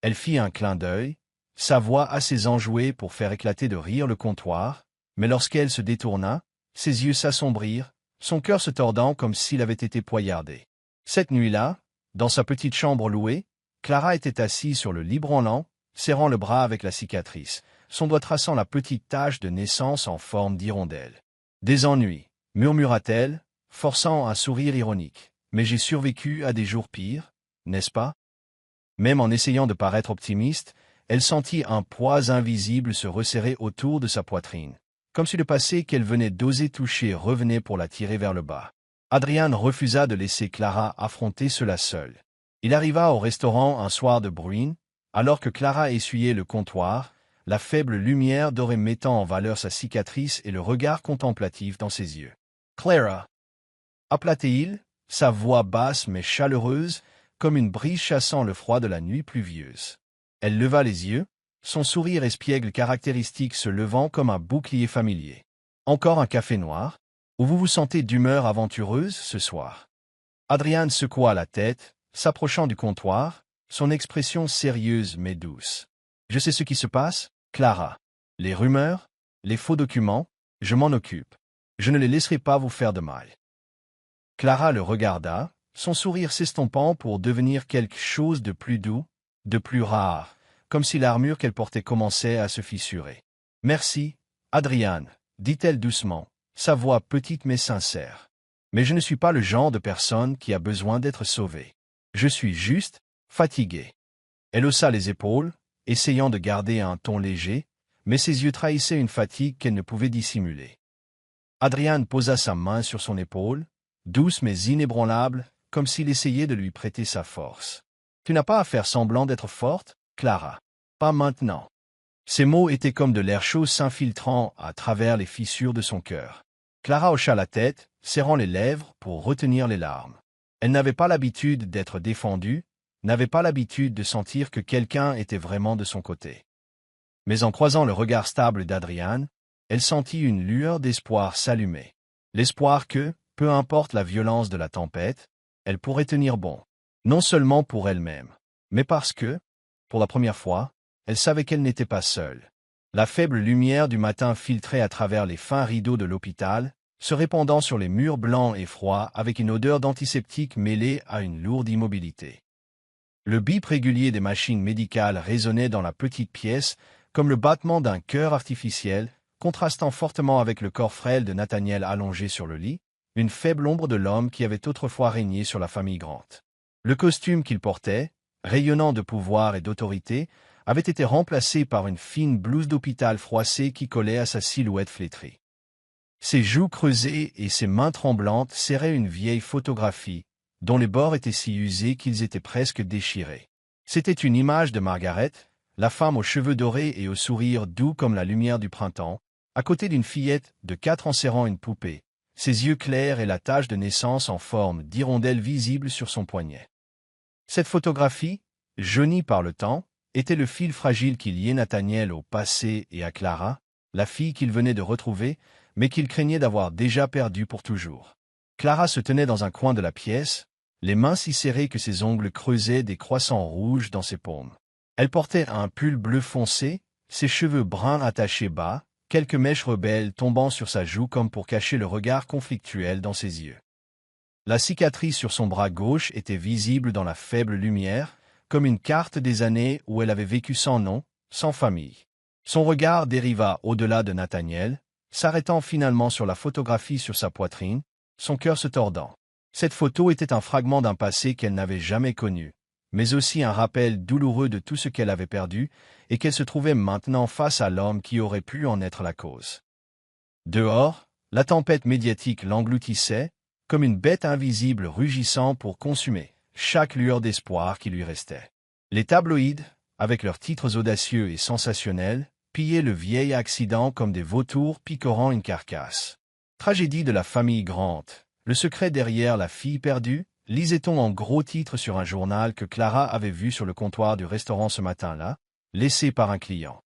Elle fit un clin d'œil, sa voix assez enjouée pour faire éclater de rire le comptoir, mais lorsqu'elle se détourna, ses yeux s'assombrirent, son cœur se tordant comme s'il avait été poignardé. Cette nuit-là, dans sa petite chambre louée, Clara était assise sur le lit branlant, serrant le bras avec la cicatrice, son doigt traçant la petite tache de naissance en forme d'hirondelle. « Des ennuis, murmura-t-elle, forçant un sourire ironique. Mais j'ai survécu à des jours pires, n'est-ce pas? » Même en essayant de paraître optimiste, elle sentit un poids invisible se resserrer autour de sa poitrine, comme si le passé qu'elle venait d'oser toucher revenait pour la tirer vers le bas. Adrian refusa de laisser Clara affronter cela seule. Il arriva au restaurant un soir de bruine, alors que Clara essuyait le comptoir, la faible lumière dorée mettant en valeur sa cicatrice et le regard contemplatif dans ses yeux. « Clara !» appela-t-il, sa voix basse mais chaleureuse, comme une brise chassant le froid de la nuit pluvieuse. Elle leva les yeux, son sourire espiègle caractéristique se levant comme un bouclier familier. « Encore un café noir? Ou vous vous sentez d'humeur aventureuse ce soir ?» Adrian secoua la tête, s'approchant du comptoir, son expression sérieuse mais douce. « Je sais ce qui se passe, Clara. Les rumeurs, les faux documents, je m'en occupe. Je ne les laisserai pas vous faire de mal. » Clara le regarda, son sourire s'estompant pour devenir quelque chose de plus doux. de plus rare, comme si l'armure qu'elle portait commençait à se fissurer. « Merci, Adrian, dit-elle doucement, sa voix petite mais sincère. Mais je ne suis pas le genre de personne qui a besoin d'être sauvée. Je suis juste fatiguée. » Elle haussa les épaules, essayant de garder un ton léger, mais ses yeux trahissaient une fatigue qu'elle ne pouvait dissimuler. Adrian posa sa main sur son épaule, douce mais inébranlable, comme s'il essayait de lui prêter sa force. « Tu n'as pas à faire semblant d'être forte, Clara. Pas maintenant. » Ces mots étaient comme de l'air chaud s'infiltrant à travers les fissures de son cœur. Clara hocha la tête, serrant les lèvres pour retenir les larmes. Elle n'avait pas l'habitude d'être défendue, n'avait pas l'habitude de sentir que quelqu'un était vraiment de son côté. Mais en croisant le regard stable d'Adrian, elle sentit une lueur d'espoir s'allumer. L'espoir que, peu importe la violence de la tempête, elle pourrait tenir bon. Non seulement pour elle-même, mais parce que, pour la première fois, elle savait qu'elle n'était pas seule. La faible lumière du matin filtrait à travers les fins rideaux de l'hôpital, se répandant sur les murs blancs et froids avec une odeur d'antiseptique mêlée à une lourde immobilité. Le bip régulier des machines médicales résonnait dans la petite pièce comme le battement d'un cœur artificiel, contrastant fortement avec le corps frêle de Nathaniel allongé sur le lit, une faible ombre de l'homme qui avait autrefois régné sur la famille Grant. Le costume qu'il portait, rayonnant de pouvoir et d'autorité, avait été remplacé par une fine blouse d'hôpital froissée qui collait à sa silhouette flétrie. Ses joues creusées et ses mains tremblantes serraient une vieille photographie, dont les bords étaient si usés qu'ils étaient presque déchirés. C'était une image de Margaret, la femme aux cheveux dorés et au sourire doux comme la lumière du printemps, à côté d'une fillette de 4 ans serrant une poupée, ses yeux clairs et la tache de naissance en forme d'hirondelle visible sur son poignet. Cette photographie, jaunie par le temps, était le fil fragile qui liait Nathaniel au passé et à Clara, la fille qu'il venait de retrouver, mais qu'il craignait d'avoir déjà perdue pour toujours. Clara se tenait dans un coin de la pièce, les mains si serrées que ses ongles creusaient des croissants rouges dans ses paumes. Elle portait un pull bleu foncé, ses cheveux bruns attachés bas, quelques mèches rebelles tombant sur sa joue comme pour cacher le regard conflictuel dans ses yeux. La cicatrice sur son bras gauche était visible dans la faible lumière, comme une carte des années où elle avait vécu sans nom, sans famille. Son regard dériva au-delà de Nathaniel, s'arrêtant finalement sur la photographie sur sa poitrine, son cœur se tordant. Cette photo était un fragment d'un passé qu'elle n'avait jamais connu, mais aussi un rappel douloureux de tout ce qu'elle avait perdu et qu'elle se trouvait maintenant face à l'homme qui aurait pu en être la cause. Dehors, la tempête médiatique l'engloutissait, comme une bête invisible rugissant pour consumer chaque lueur d'espoir qui lui restait. Les tabloïds, avec leurs titres audacieux et sensationnels, pillaient le vieil accident comme des vautours picorant une carcasse. Tragédie de la famille Grant, le secret derrière la fille perdue, lisait-on en gros titres sur un journal que Clara avait vu sur le comptoir du restaurant ce matin-là, laissé par un client.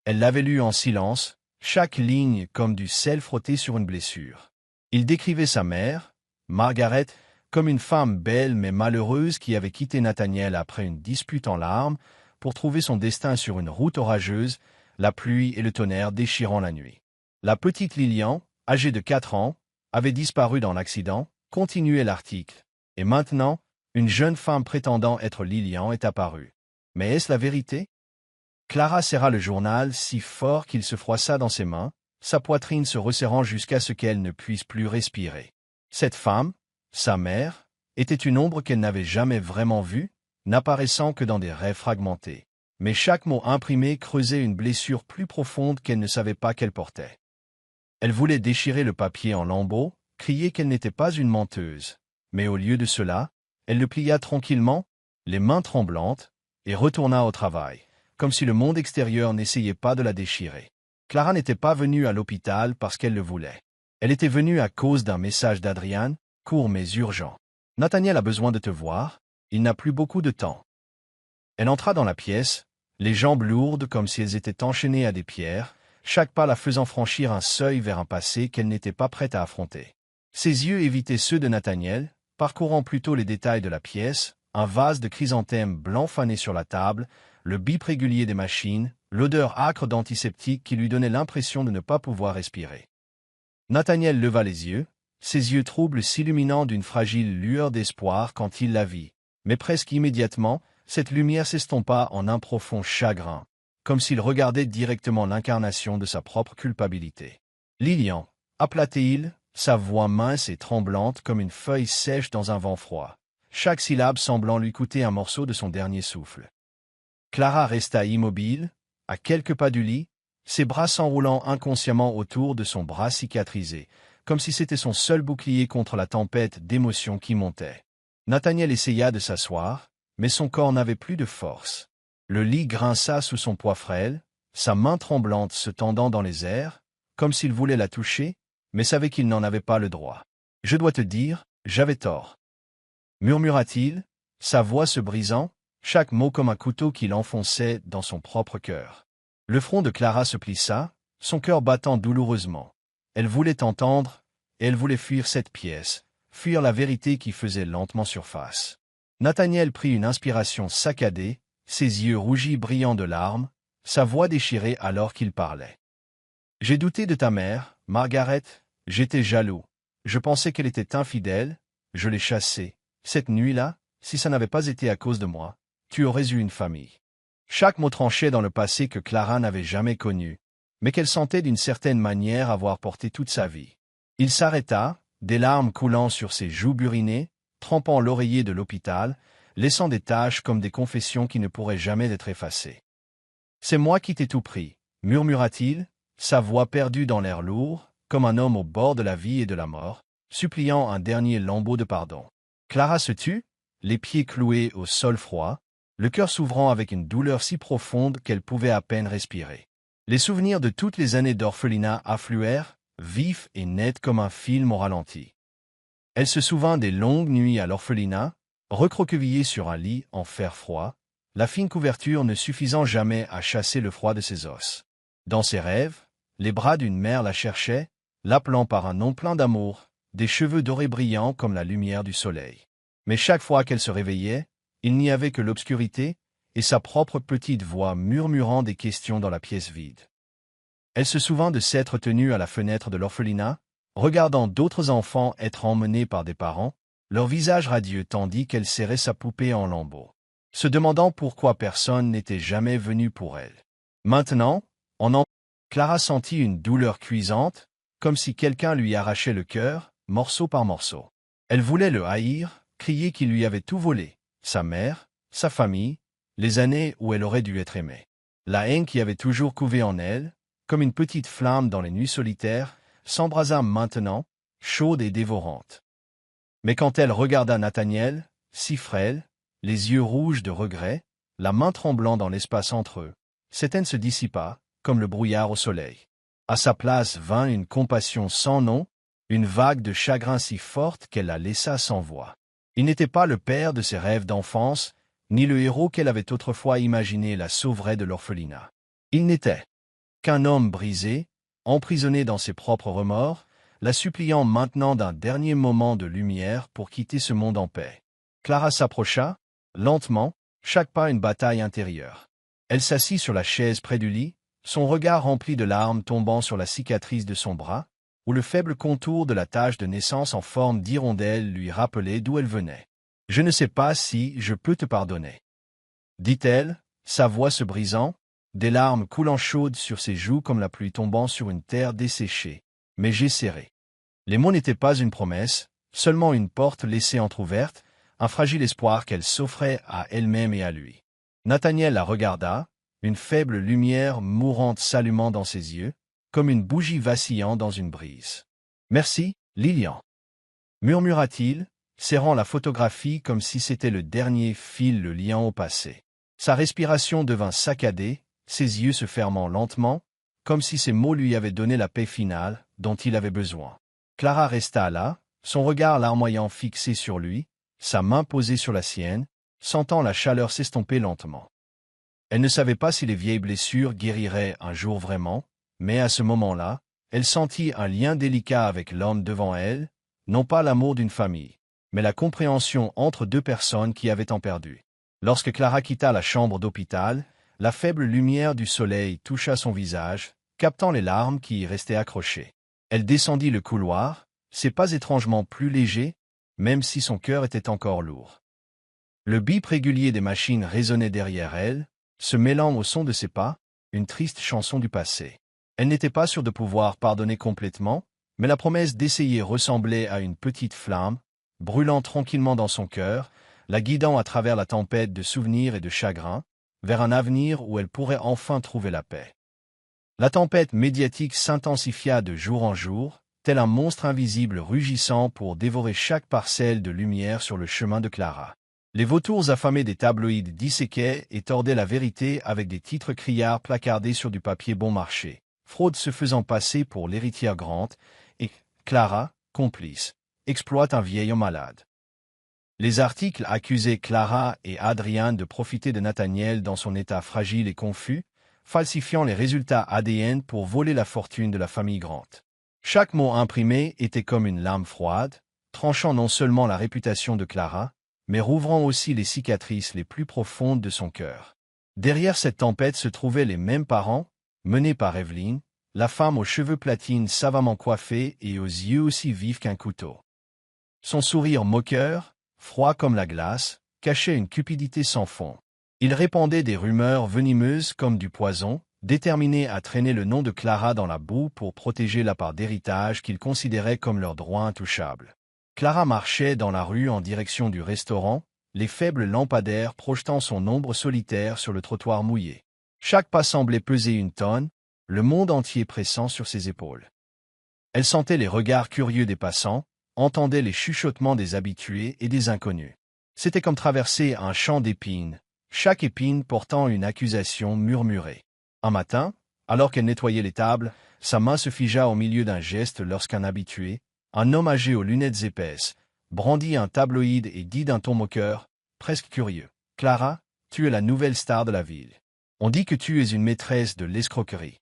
Elle l'avait lu en silence, chaque ligne comme du sel frotté sur une blessure. Il décrivait sa mère, Margaret, comme une femme belle mais malheureuse qui avait quitté Nathaniel après une dispute en larmes pour trouver son destin sur une route orageuse, la pluie et le tonnerre déchirant la nuit. La petite Lilian, âgée de 4 ans, avait disparu dans l'accident, continuait l'article. Et maintenant, une jeune femme prétendant être Lilian est apparue. Mais est-ce la vérité? Clara serra le journal si fort qu'il se froissa dans ses mains, sa poitrine se resserrant jusqu'à ce qu'elle ne puisse plus respirer. Cette femme, sa mère, était une ombre qu'elle n'avait jamais vraiment vue, n'apparaissant que dans des rêves fragmentés. Mais chaque mot imprimé creusait une blessure plus profonde qu'elle ne savait pas qu'elle portait. Elle voulait déchirer le papier en lambeaux, crier qu'elle n'était pas une menteuse. Mais au lieu de cela, elle le plia tranquillement, les mains tremblantes, et retourna au travail, comme si le monde extérieur n'essayait pas de la déchirer. Clara n'était pas venue à l'hôpital parce qu'elle le voulait. Elle était venue à cause d'un message d'Adrian, court mais urgent. « Nathaniel a besoin de te voir, il n'a plus beaucoup de temps. » Elle entra dans la pièce, les jambes lourdes comme si elles étaient enchaînées à des pierres, chaque pas la faisant franchir un seuil vers un passé qu'elle n'était pas prête à affronter. Ses yeux évitaient ceux de Nathaniel, parcourant plutôt les détails de la pièce, un vase de chrysanthèmes blanc fané sur la table, le bip régulier des machines, l'odeur âcre d'antiseptique qui lui donnait l'impression de ne pas pouvoir respirer. Nathaniel leva les yeux, ses yeux troubles s'illuminant d'une fragile lueur d'espoir quand il la vit, mais presque immédiatement, cette lumière s'estompa en un profond chagrin, comme s'il regardait directement l'incarnation de sa propre culpabilité. « Lilian » appela-t-il, sa voix mince et tremblante comme une feuille sèche dans un vent froid, chaque syllabe semblant lui coûter un morceau de son dernier souffle. Clara resta immobile, à quelques pas du lit, ses bras s'enroulant inconsciemment autour de son bras cicatrisé, comme si c'était son seul bouclier contre la tempête d'émotions qui montait. Nathaniel essaya de s'asseoir, mais son corps n'avait plus de force. Le lit grinça sous son poids frêle, sa main tremblante se tendant dans les airs, comme s'il voulait la toucher, mais savait qu'il n'en avait pas le droit. « Je dois te dire, j'avais tort. » murmura-t-il, sa voix se brisant, chaque mot comme un couteau qu'il enfonçait dans son propre cœur. Le front de Clara se plissa, son cœur battant douloureusement. Elle voulait entendre, et elle voulait fuir cette pièce, fuir la vérité qui faisait lentement surface. Nathaniel prit une inspiration saccadée, ses yeux rougis brillant de larmes, sa voix déchirée alors qu'il parlait. « J'ai douté de ta mère, Margaret, j'étais jaloux. Je pensais qu'elle était infidèle, je l'ai chassée. Cette nuit-là, si ça n'avait pas été à cause de moi, tu aurais eu une famille. » Chaque mot tranchait dans le passé que Clara n'avait jamais connu, mais qu'elle sentait d'une certaine manière avoir porté toute sa vie. Il s'arrêta, des larmes coulant sur ses joues burinées, trempant l'oreiller de l'hôpital, laissant des taches comme des confessions qui ne pourraient jamais être effacées. « C'est moi qui t'ai tout pris, » murmura-t-il, sa voix perdue dans l'air lourd, comme un homme au bord de la vie et de la mort, suppliant un dernier lambeau de pardon. Clara se tut, les pieds cloués au sol froid, le cœur s'ouvrant avec une douleur si profonde qu'elle pouvait à peine respirer. Les souvenirs de toutes les années d'orphelinat affluèrent, vifs et nets comme un film au ralenti. Elle se souvint des longues nuits à l'orphelinat, recroquevillée sur un lit en fer froid, la fine couverture ne suffisant jamais à chasser le froid de ses os. Dans ses rêves, les bras d'une mère la cherchaient, l'appelant par un nom plein d'amour, des cheveux dorés brillants comme la lumière du soleil. Mais chaque fois qu'elle se réveillait, il n'y avait que l'obscurité et sa propre petite voix murmurant des questions dans la pièce vide. Elle se souvint de s'être tenue à la fenêtre de l'orphelinat, regardant d'autres enfants être emmenés par des parents, leur visage radieux tandis qu'elle serrait sa poupée en lambeaux, se demandant pourquoi personne n'était jamais venu pour elle. Maintenant, Clara sentit une douleur cuisante, comme si quelqu'un lui arrachait le cœur, morceau par morceau. Elle voulait le haïr, crier qu'il lui avait tout volé, sa mère, sa famille, les années où elle aurait dû être aimée. La haine qui avait toujours couvé en elle, comme une petite flamme dans les nuits solitaires, s'embrasa maintenant, chaude et dévorante. Mais quand elle regarda Nathaniel, si frêle, les yeux rouges de regret, la main tremblant dans l'espace entre eux, cette haine se dissipa, comme le brouillard au soleil. À sa place vint une compassion sans nom, une vague de chagrin si forte qu'elle la laissa sans voix. Il n'était pas le père de ses rêves d'enfance, ni le héros qu'elle avait autrefois imaginé la sauverait de l'orphelinat. Il n'était qu'un homme brisé, emprisonné dans ses propres remords, la suppliant maintenant d'un dernier moment de lumière pour quitter ce monde en paix. Clara s'approcha, lentement, chaque pas une bataille intérieure. Elle s'assit sur la chaise près du lit, son regard rempli de larmes tombant sur la cicatrice de son bras, où le faible contour de la tache de naissance en forme d'hirondelle lui rappelait d'où elle venait. « Je ne sais pas si je peux te pardonner, » dit-elle, sa voix se brisant, des larmes coulant chaudes sur ses joues comme la pluie tombant sur une terre desséchée. Mais j'essaierai. Les mots n'étaient pas une promesse, seulement une porte laissée entr'ouverte, un fragile espoir qu'elle s'offrait à elle-même et à lui. Nathaniel la regarda, une faible lumière mourante s'allumant dans ses yeux, comme une bougie vacillant dans une brise. « Merci, Lilian, » murmura-t-il, serrant la photographie comme si c'était le dernier fil le liant au passé. Sa respiration devint saccadée, ses yeux se fermant lentement, comme si ces mots lui avaient donné la paix finale dont il avait besoin. Clara resta là, son regard larmoyant fixé sur lui, sa main posée sur la sienne, sentant la chaleur s'estomper lentement. Elle ne savait pas si les vieilles blessures guériraient un jour vraiment, mais à ce moment-là, elle sentit un lien délicat avec l'homme devant elle, non pas l'amour d'une famille, mais la compréhension entre deux personnes qui avaient tant perdu. Lorsque Clara quitta la chambre d'hôpital, la faible lumière du soleil toucha son visage, captant les larmes qui y restaient accrochées. Elle descendit le couloir, ses pas étrangement plus légers, même si son cœur était encore lourd. Le bip régulier des machines résonnait derrière elle, se mêlant au son de ses pas, une triste chanson du passé. Elle n'était pas sûre de pouvoir pardonner complètement, mais la promesse d'essayer ressemblait à une petite flamme, brûlant tranquillement dans son cœur, la guidant à travers la tempête de souvenirs et de chagrins, vers un avenir où elle pourrait enfin trouver la paix. La tempête médiatique s'intensifia de jour en jour, tel un monstre invisible rugissant pour dévorer chaque parcelle de lumière sur le chemin de Clara. Les vautours affamés des tabloïds disséquaient et tordaient la vérité avec des titres criards placardés sur du papier bon marché, fraude se faisant passer pour l'héritière Grant, et Clara, complice, exploite un vieil homme malade. Les articles accusaient Clara et Adrian de profiter de Nathaniel dans son état fragile et confus, falsifiant les résultats ADN pour voler la fortune de la famille Grant. Chaque mot imprimé était comme une lame froide, tranchant non seulement la réputation de Clara, mais rouvrant aussi les cicatrices les plus profondes de son cœur. Derrière cette tempête se trouvaient les mêmes parents, menés par Evelyn, la femme aux cheveux platines savamment coiffés et aux yeux aussi vifs qu'un couteau. Son sourire moqueur, froid comme la glace, cachait une cupidité sans fond. Il répandait des rumeurs venimeuses comme du poison, déterminé à traîner le nom de Clara dans la boue pour protéger la part d'héritage qu'il considérait comme leur droit intouchable. Clara marchait dans la rue en direction du restaurant, les faibles lampadaires projetant son ombre solitaire sur le trottoir mouillé. Chaque pas semblait peser une tonne, le monde entier pressant sur ses épaules. Elle sentait les regards curieux des passants, entendait les chuchotements des habitués et des inconnus. C'était comme traverser un champ d'épines, chaque épine portant une accusation murmurée. Un matin, alors qu'elle nettoyait les tables, sa main se figea au milieu d'un geste lorsqu'un habitué, un homme âgé aux lunettes épaisses, brandit un tabloïd et dit d'un ton moqueur, presque curieux, « Clara, tu es la nouvelle star de la ville. On dit que tu es une maîtresse de l'escroquerie. »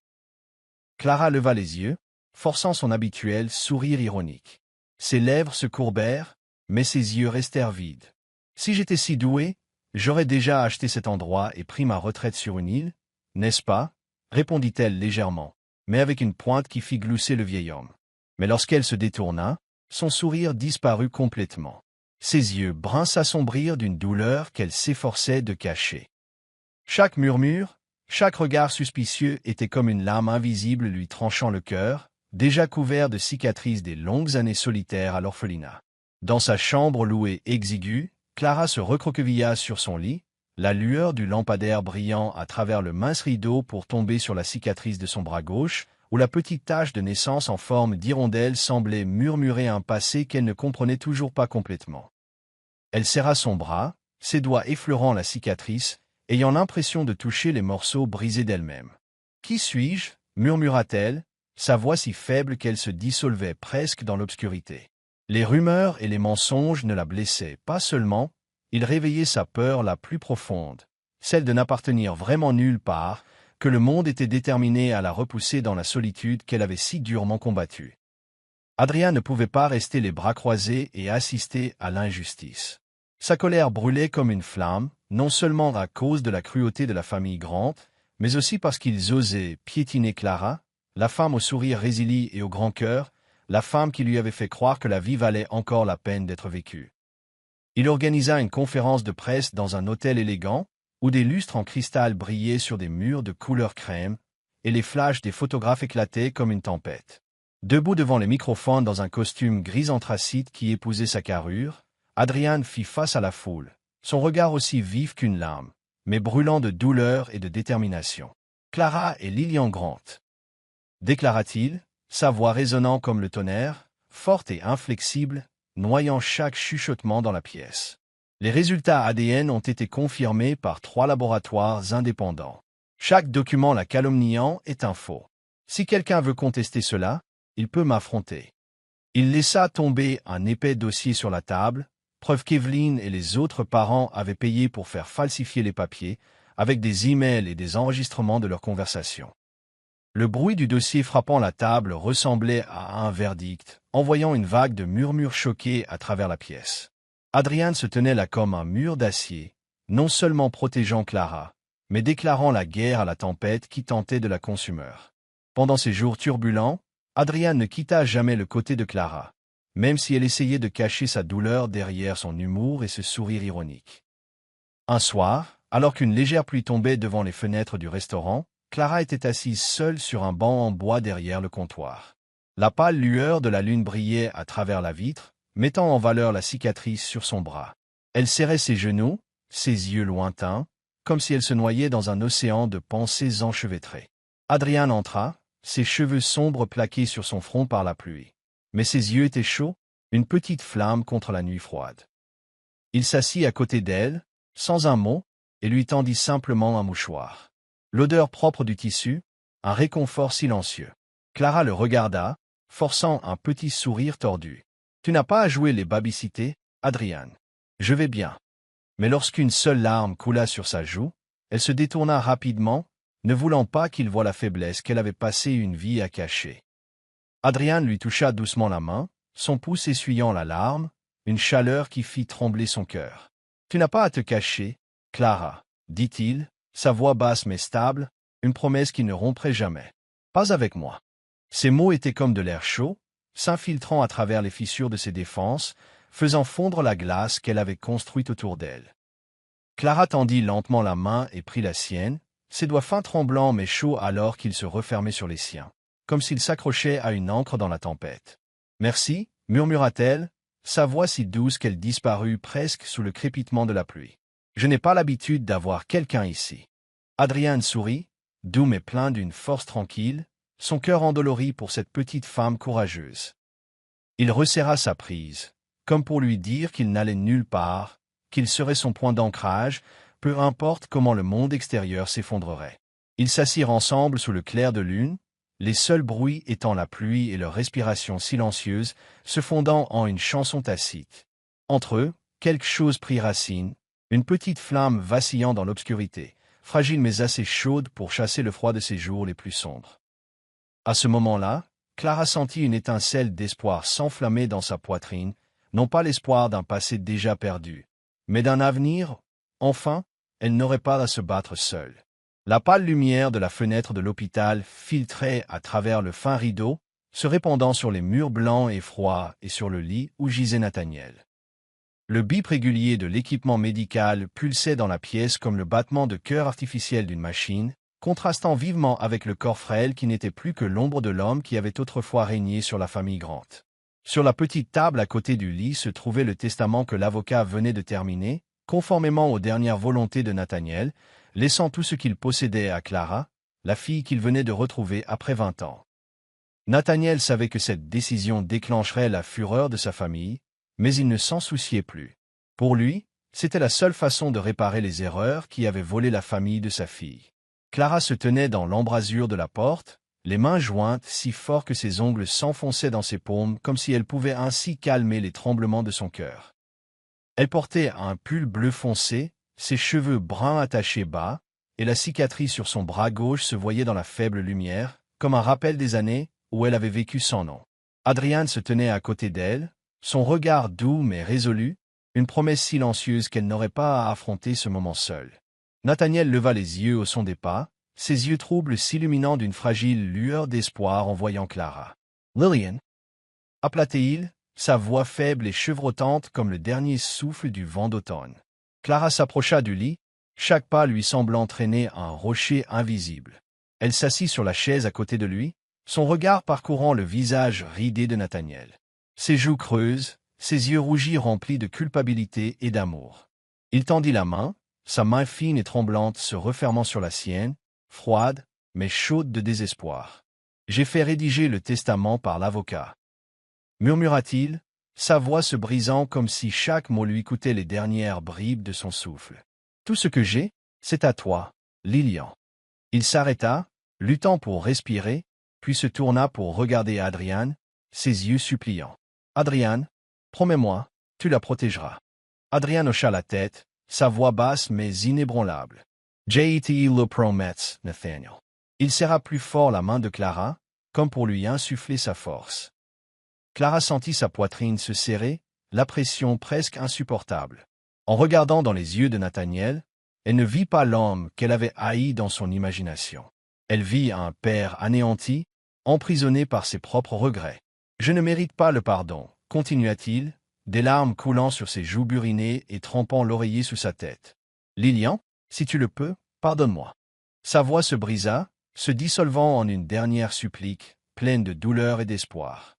Clara leva les yeux, forçant son habituel sourire ironique. Ses lèvres se courbèrent, mais ses yeux restèrent vides. « Si j'étais si douée, j'aurais déjà acheté cet endroit et pris ma retraite sur une île, n'est-ce pas ?» répondit-elle légèrement, mais avec une pointe qui fit glousser le vieil homme. Mais lorsqu'elle se détourna, son sourire disparut complètement. Ses yeux bruns s'assombrirent d'une douleur qu'elle s'efforçait de cacher. Chaque murmure, chaque regard suspicieux était comme une lame invisible lui tranchant le cœur, déjà couvert de cicatrices des longues années solitaires à l'orphelinat. Dans sa chambre louée exiguë, Clara se recroquevilla sur son lit, la lueur du lampadaire brillant à travers le mince rideau pour tomber sur la cicatrice de son bras gauche, où la petite tache de naissance en forme d'hirondelle semblait murmurer un passé qu'elle ne comprenait toujours pas complètement. Elle serra son bras, ses doigts effleurant la cicatrice, ayant l'impression de toucher les morceaux brisés d'elle-même. « Qui suis-je » murmura-t-elle, sa voix si faible qu'elle se dissolvait presque dans l'obscurité. Les rumeurs et les mensonges ne la blessaient pas seulement, ils réveillaient sa peur la plus profonde, celle de n'appartenir vraiment nulle part, que le monde était déterminé à la repousser dans la solitude qu'elle avait si durement combattue. Adrian ne pouvait pas rester les bras croisés et assister à l'injustice. Sa colère brûlait comme une flamme, non seulement à cause de la cruauté de la famille Grant, mais aussi parce qu'ils osaient piétiner Clara, la femme au sourire résili et au grand cœur, la femme qui lui avait fait croire que la vie valait encore la peine d'être vécue. Il organisa une conférence de presse dans un hôtel élégant, où des lustres en cristal brillaient sur des murs de couleur crème, et les flashs des photographes éclataient comme une tempête. Debout devant les microphones dans un costume gris anthracite qui épousait sa carrure, Adrian fit face à la foule, son regard aussi vif qu'une lame, mais brûlant de douleur et de détermination. « Clara et Lillian Grant » déclara-t-il, sa voix résonnant comme le tonnerre, forte et inflexible, noyant chaque chuchotement dans la pièce. Les résultats ADN ont été confirmés par 3 laboratoires indépendants. Chaque document la calomniant est un faux. Si quelqu'un veut contester cela, il peut m'affronter. Il laissa tomber un épais dossier sur la table, preuve qu'Evelyn et les autres parents avaient payé pour faire falsifier les papiers, avec des emails et des enregistrements de leurs conversations. Le bruit du dossier frappant la table ressemblait à un verdict, envoyant une vague de murmures choqués à travers la pièce. Adrian se tenait là comme un mur d'acier, non seulement protégeant Clara, mais déclarant la guerre à la tempête qui tentait de la consumer. Pendant ces jours turbulents, Adrian ne quitta jamais le côté de Clara, même si elle essayait de cacher sa douleur derrière son humour et ce sourire ironique. Un soir, alors qu'une légère pluie tombait devant les fenêtres du restaurant, Clara était assise seule sur un banc en bois derrière le comptoir. La pâle lueur de la lune brillait à travers la vitre, mettant en valeur la cicatrice sur son bras. Elle serrait ses genoux, ses yeux lointains, comme si elle se noyait dans un océan de pensées enchevêtrées. Adrian entra, ses cheveux sombres plaqués sur son front par la pluie. Mais ses yeux étaient chauds, une petite flamme contre la nuit froide. Il s'assit à côté d'elle, sans un mot, et lui tendit simplement un mouchoir. L'odeur propre du tissu, un réconfort silencieux. Clara le regarda, forçant un petit sourire tordu. « Tu n'as pas à jouer les babysitter, Adrian. Je vais bien. » Mais lorsqu'une seule larme coula sur sa joue, elle se détourna rapidement, ne voulant pas qu'il voie la faiblesse qu'elle avait passé une vie à cacher. Adrian lui toucha doucement la main, son pouce essuyant la larme, une chaleur qui fit trembler son cœur. « Tu n'as pas à te cacher, Clara, » dit-il, sa voix basse mais stable, une promesse qui ne romprait jamais. « Pas avec moi. » Ces mots étaient comme de l'air chaud, s'infiltrant à travers les fissures de ses défenses, faisant fondre la glace qu'elle avait construite autour d'elle. Clara tendit lentement la main et prit la sienne, ses doigts fins tremblants mais chauds alors qu'ils se refermaient sur les siens, comme s'ils s'accrochaient à une ancre dans la tempête. « Merci, » murmura-t-elle, sa voix si douce qu'elle disparut presque sous le crépitement de la pluie. « Je n'ai pas l'habitude d'avoir quelqu'un ici. » Adrian sourit, doux mais plein d'une force tranquille, son cœur endolori pour cette petite femme courageuse. Il resserra sa prise, comme pour lui dire qu'il n'allait nulle part, qu'il serait son point d'ancrage, peu importe comment le monde extérieur s'effondrerait. Ils s'assirent ensemble sous le clair de lune, les seuls bruits étant la pluie et leur respiration silencieuse, se fondant en une chanson tacite. Entre eux, quelque chose prit racine, une petite flamme vacillant dans l'obscurité, fragile mais assez chaude pour chasser le froid de ces jours les plus sombres. À ce moment-là, Clara sentit une étincelle d'espoir s'enflammer dans sa poitrine, non pas l'espoir d'un passé déjà perdu, mais d'un avenir, enfin, elle n'aurait pas à se battre seule. La pâle lumière de la fenêtre de l'hôpital filtrait à travers le fin rideau, se répandant sur les murs blancs et froids et sur le lit où gisait Nathaniel. Le bip régulier de l'équipement médical pulsait dans la pièce comme le battement de cœur artificiel d'une machine, contrastant vivement avec le corps frêle qui n'était plus que l'ombre de l'homme qui avait autrefois régné sur la famille Grant. Sur la petite table à côté du lit se trouvait le testament que l'avocat venait de terminer, conformément aux dernières volontés de Nathaniel, laissant tout ce qu'il possédait à Clara, la fille qu'il venait de retrouver après 20 ans. Nathaniel savait que cette décision déclencherait la fureur de sa famille, mais il ne s'en souciait plus. Pour lui, c'était la seule façon de réparer les erreurs qui avaient volé la famille de sa fille. Clara se tenait dans l'embrasure de la porte, les mains jointes si fort que ses ongles s'enfonçaient dans ses paumes comme si elle pouvait ainsi calmer les tremblements de son cœur. Elle portait un pull bleu foncé, ses cheveux bruns attachés bas, et la cicatrice sur son bras gauche se voyait dans la faible lumière, comme un rappel des années où elle avait vécu sans nom. Adrian se tenait à côté d'elle, son regard doux mais résolu, une promesse silencieuse qu'elle n'aurait pas à affronter ce moment seule. Nathaniel leva les yeux au son des pas, ses yeux troubles s'illuminant d'une fragile lueur d'espoir en voyant Clara. « Lillian » appela-t-il, sa voix faible et chevrotante comme le dernier souffle du vent d'automne. Clara s'approcha du lit, chaque pas lui semblant traîner un rocher invisible. Elle s'assit sur la chaise à côté de lui, son regard parcourant le visage ridé de Nathaniel. Ses joues creuses, ses yeux rougis remplis de culpabilité et d'amour. Il tendit la main, sa main fine et tremblante se refermant sur la sienne, froide, mais chaude de désespoir. « J'ai fait rédiger le testament par l'avocat. » murmura-t-il, sa voix se brisant comme si chaque mot lui coûtait les dernières bribes de son souffle. « Tout ce que j'ai, c'est à toi, Lillian. » Il s'arrêta, luttant pour respirer, puis se tourna pour regarder Adrian, ses yeux suppliants. « Adrian, promets-moi, tu la protégeras. » Adrian hocha la tête, sa voix basse mais inébranlable. « Je le promets, Nathaniel. » Il serra plus fort la main de Clara, comme pour lui insuffler sa force. Clara sentit sa poitrine se serrer, la pression presque insupportable. En regardant dans les yeux de Nathaniel, elle ne vit pas l'homme qu'elle avait haï dans son imagination. Elle vit un père anéanti, emprisonné par ses propres regrets. « Je ne mérite pas le pardon, » continua-t-il, des larmes coulant sur ses joues burinées et trempant l'oreiller sous sa tête. Lilian, si tu le peux, pardonne-moi. Sa voix se brisa, se dissolvant en une dernière supplique, pleine de douleur et d'espoir.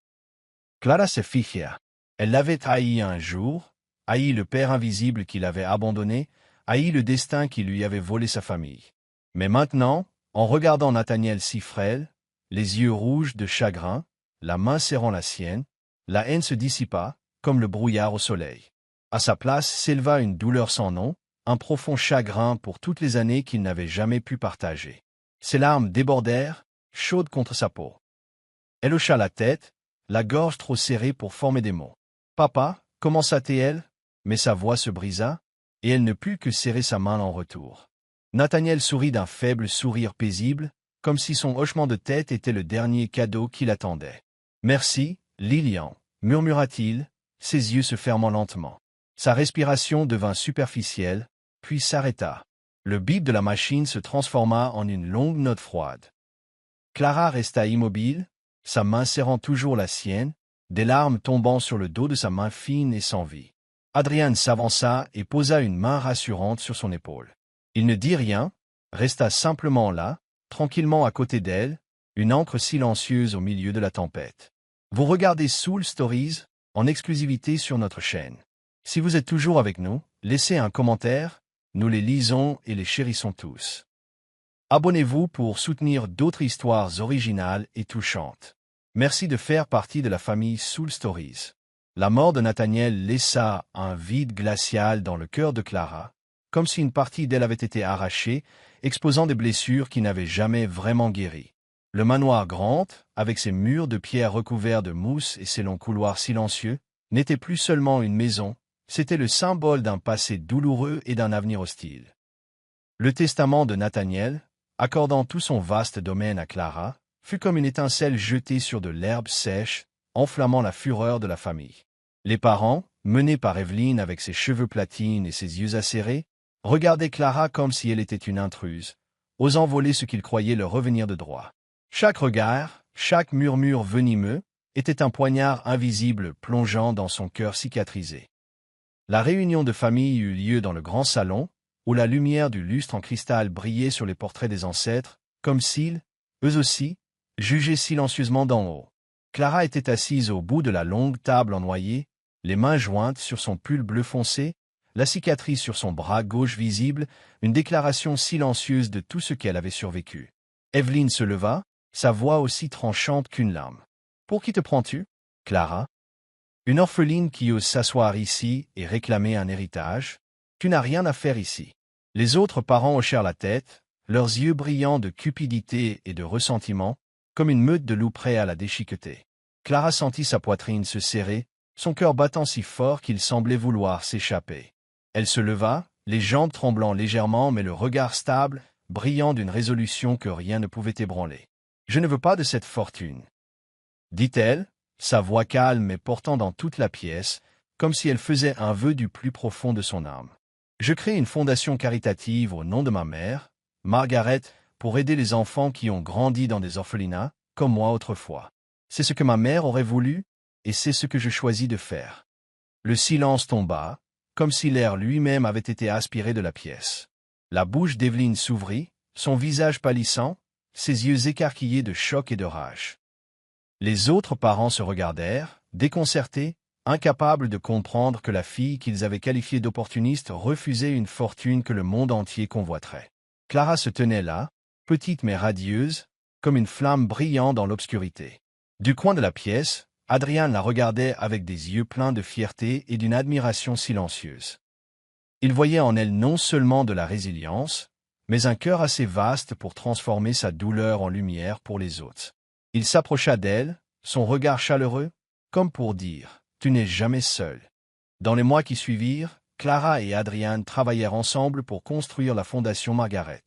Clara se figea. Elle l'avait haï un jour, haï le père invisible qui l'avait abandonné, haï le destin qui lui avait volé sa famille. Mais maintenant, en regardant Nathaniel si frêle, les yeux rouges de chagrin, la main serrant la sienne, la haine se dissipa, comme le brouillard au soleil. À sa place s'éleva une douleur sans nom, un profond chagrin pour toutes les années qu'il n'avait jamais pu partager. Ses larmes débordèrent, chaudes contre sa peau. Elle hocha la tête, la gorge trop serrée pour former des mots. « Papa » commença-t-elle, mais sa voix se brisa, et elle ne put que serrer sa main en retour. Nathaniel sourit d'un faible sourire paisible, comme si son hochement de tête était le dernier cadeau qu'il attendait. « Merci, Lilian » murmura-t-il, ses yeux se fermant lentement. Sa respiration devint superficielle, puis s'arrêta. Le bip de la machine se transforma en une longue note froide. Clara resta immobile, sa main serrant toujours la sienne, des larmes tombant sur le dos de sa main fine et sans vie. Adrian s'avança et posa une main rassurante sur son épaule. Il ne dit rien, resta simplement là, tranquillement à côté d'elle, une encre silencieuse au milieu de la tempête. Vous regardez Soul Stories, en exclusivité sur notre chaîne. Si vous êtes toujours avec nous, laissez un commentaire, nous les lisons et les chérissons tous. Abonnez-vous pour soutenir d'autres histoires originales et touchantes. Merci de faire partie de la famille Soul Stories. La mort de Nathaniel laissa un vide glacial dans le cœur de Clara, comme si une partie d'elle avait été arrachée, exposant des blessures qui n'avaient jamais vraiment guéri. Le manoir Grant, avec ses murs de pierre recouverts de mousse et ses longs couloirs silencieux, n'était plus seulement une maison, c'était le symbole d'un passé douloureux et d'un avenir hostile. Le testament de Nathaniel, accordant tout son vaste domaine à Clara, fut comme une étincelle jetée sur de l'herbe sèche, enflammant la fureur de la famille. Les parents, menés par Evelyne avec ses cheveux platines et ses yeux acérés, regardaient Clara comme si elle était une intruse, osant voler ce qu'ils croyaient leur revenir de droit. Chaque regard, chaque murmure venimeux, était un poignard invisible plongeant dans son cœur cicatrisé. La réunion de famille eut lieu dans le grand salon, où la lumière du lustre en cristal brillait sur les portraits des ancêtres, comme s'ils, eux aussi, jugeaient silencieusement d'en haut. Clara était assise au bout de la longue table en noyer, les mains jointes sur son pull bleu foncé, la cicatrice sur son bras gauche visible, une déclaration silencieuse de tout ce qu'elle avait survécu. Evelyne se leva, sa voix aussi tranchante qu'une lame. « Pour qui te prends-tu, Clara? Une orpheline qui ose s'asseoir ici et réclamer un héritage? Tu n'as rien à faire ici. » Les autres parents hochèrent la tête, leurs yeux brillants de cupidité et de ressentiment, comme une meute de loups prêts à la déchiqueter. Clara sentit sa poitrine se serrer, son cœur battant si fort qu'il semblait vouloir s'échapper. Elle se leva, les jambes tremblant légèrement mais le regard stable, brillant d'une résolution que rien ne pouvait ébranler. « Je ne veux pas de cette fortune, » dit-elle, sa voix calme et portant dans toute la pièce, comme si elle faisait un vœu du plus profond de son âme. « Je crée une fondation caritative au nom de ma mère, Margaret, pour aider les enfants qui ont grandi dans des orphelinats, comme moi autrefois. C'est ce que ma mère aurait voulu, et c'est ce que je choisis de faire. » Le silence tomba, comme si l'air lui-même avait été aspiré de la pièce. La bouche d'Evelyne s'ouvrit, son visage pâlissant, ses yeux écarquillés de choc et de rage. Les autres parents se regardèrent, déconcertés, incapables de comprendre que la fille qu'ils avaient qualifiée d'opportuniste refusait une fortune que le monde entier convoiterait. Clara se tenait là, petite mais radieuse, comme une flamme brillant dans l'obscurité. Du coin de la pièce, Adrian la regardait avec des yeux pleins de fierté et d'une admiration silencieuse. Il voyait en elle non seulement de la résilience, mais un cœur assez vaste pour transformer sa douleur en lumière pour les autres. Il s'approcha d'elle, son regard chaleureux, comme pour dire « Tu n'es jamais seul ». Dans les mois qui suivirent, Clara et Adrian travaillèrent ensemble pour construire la fondation Margaret.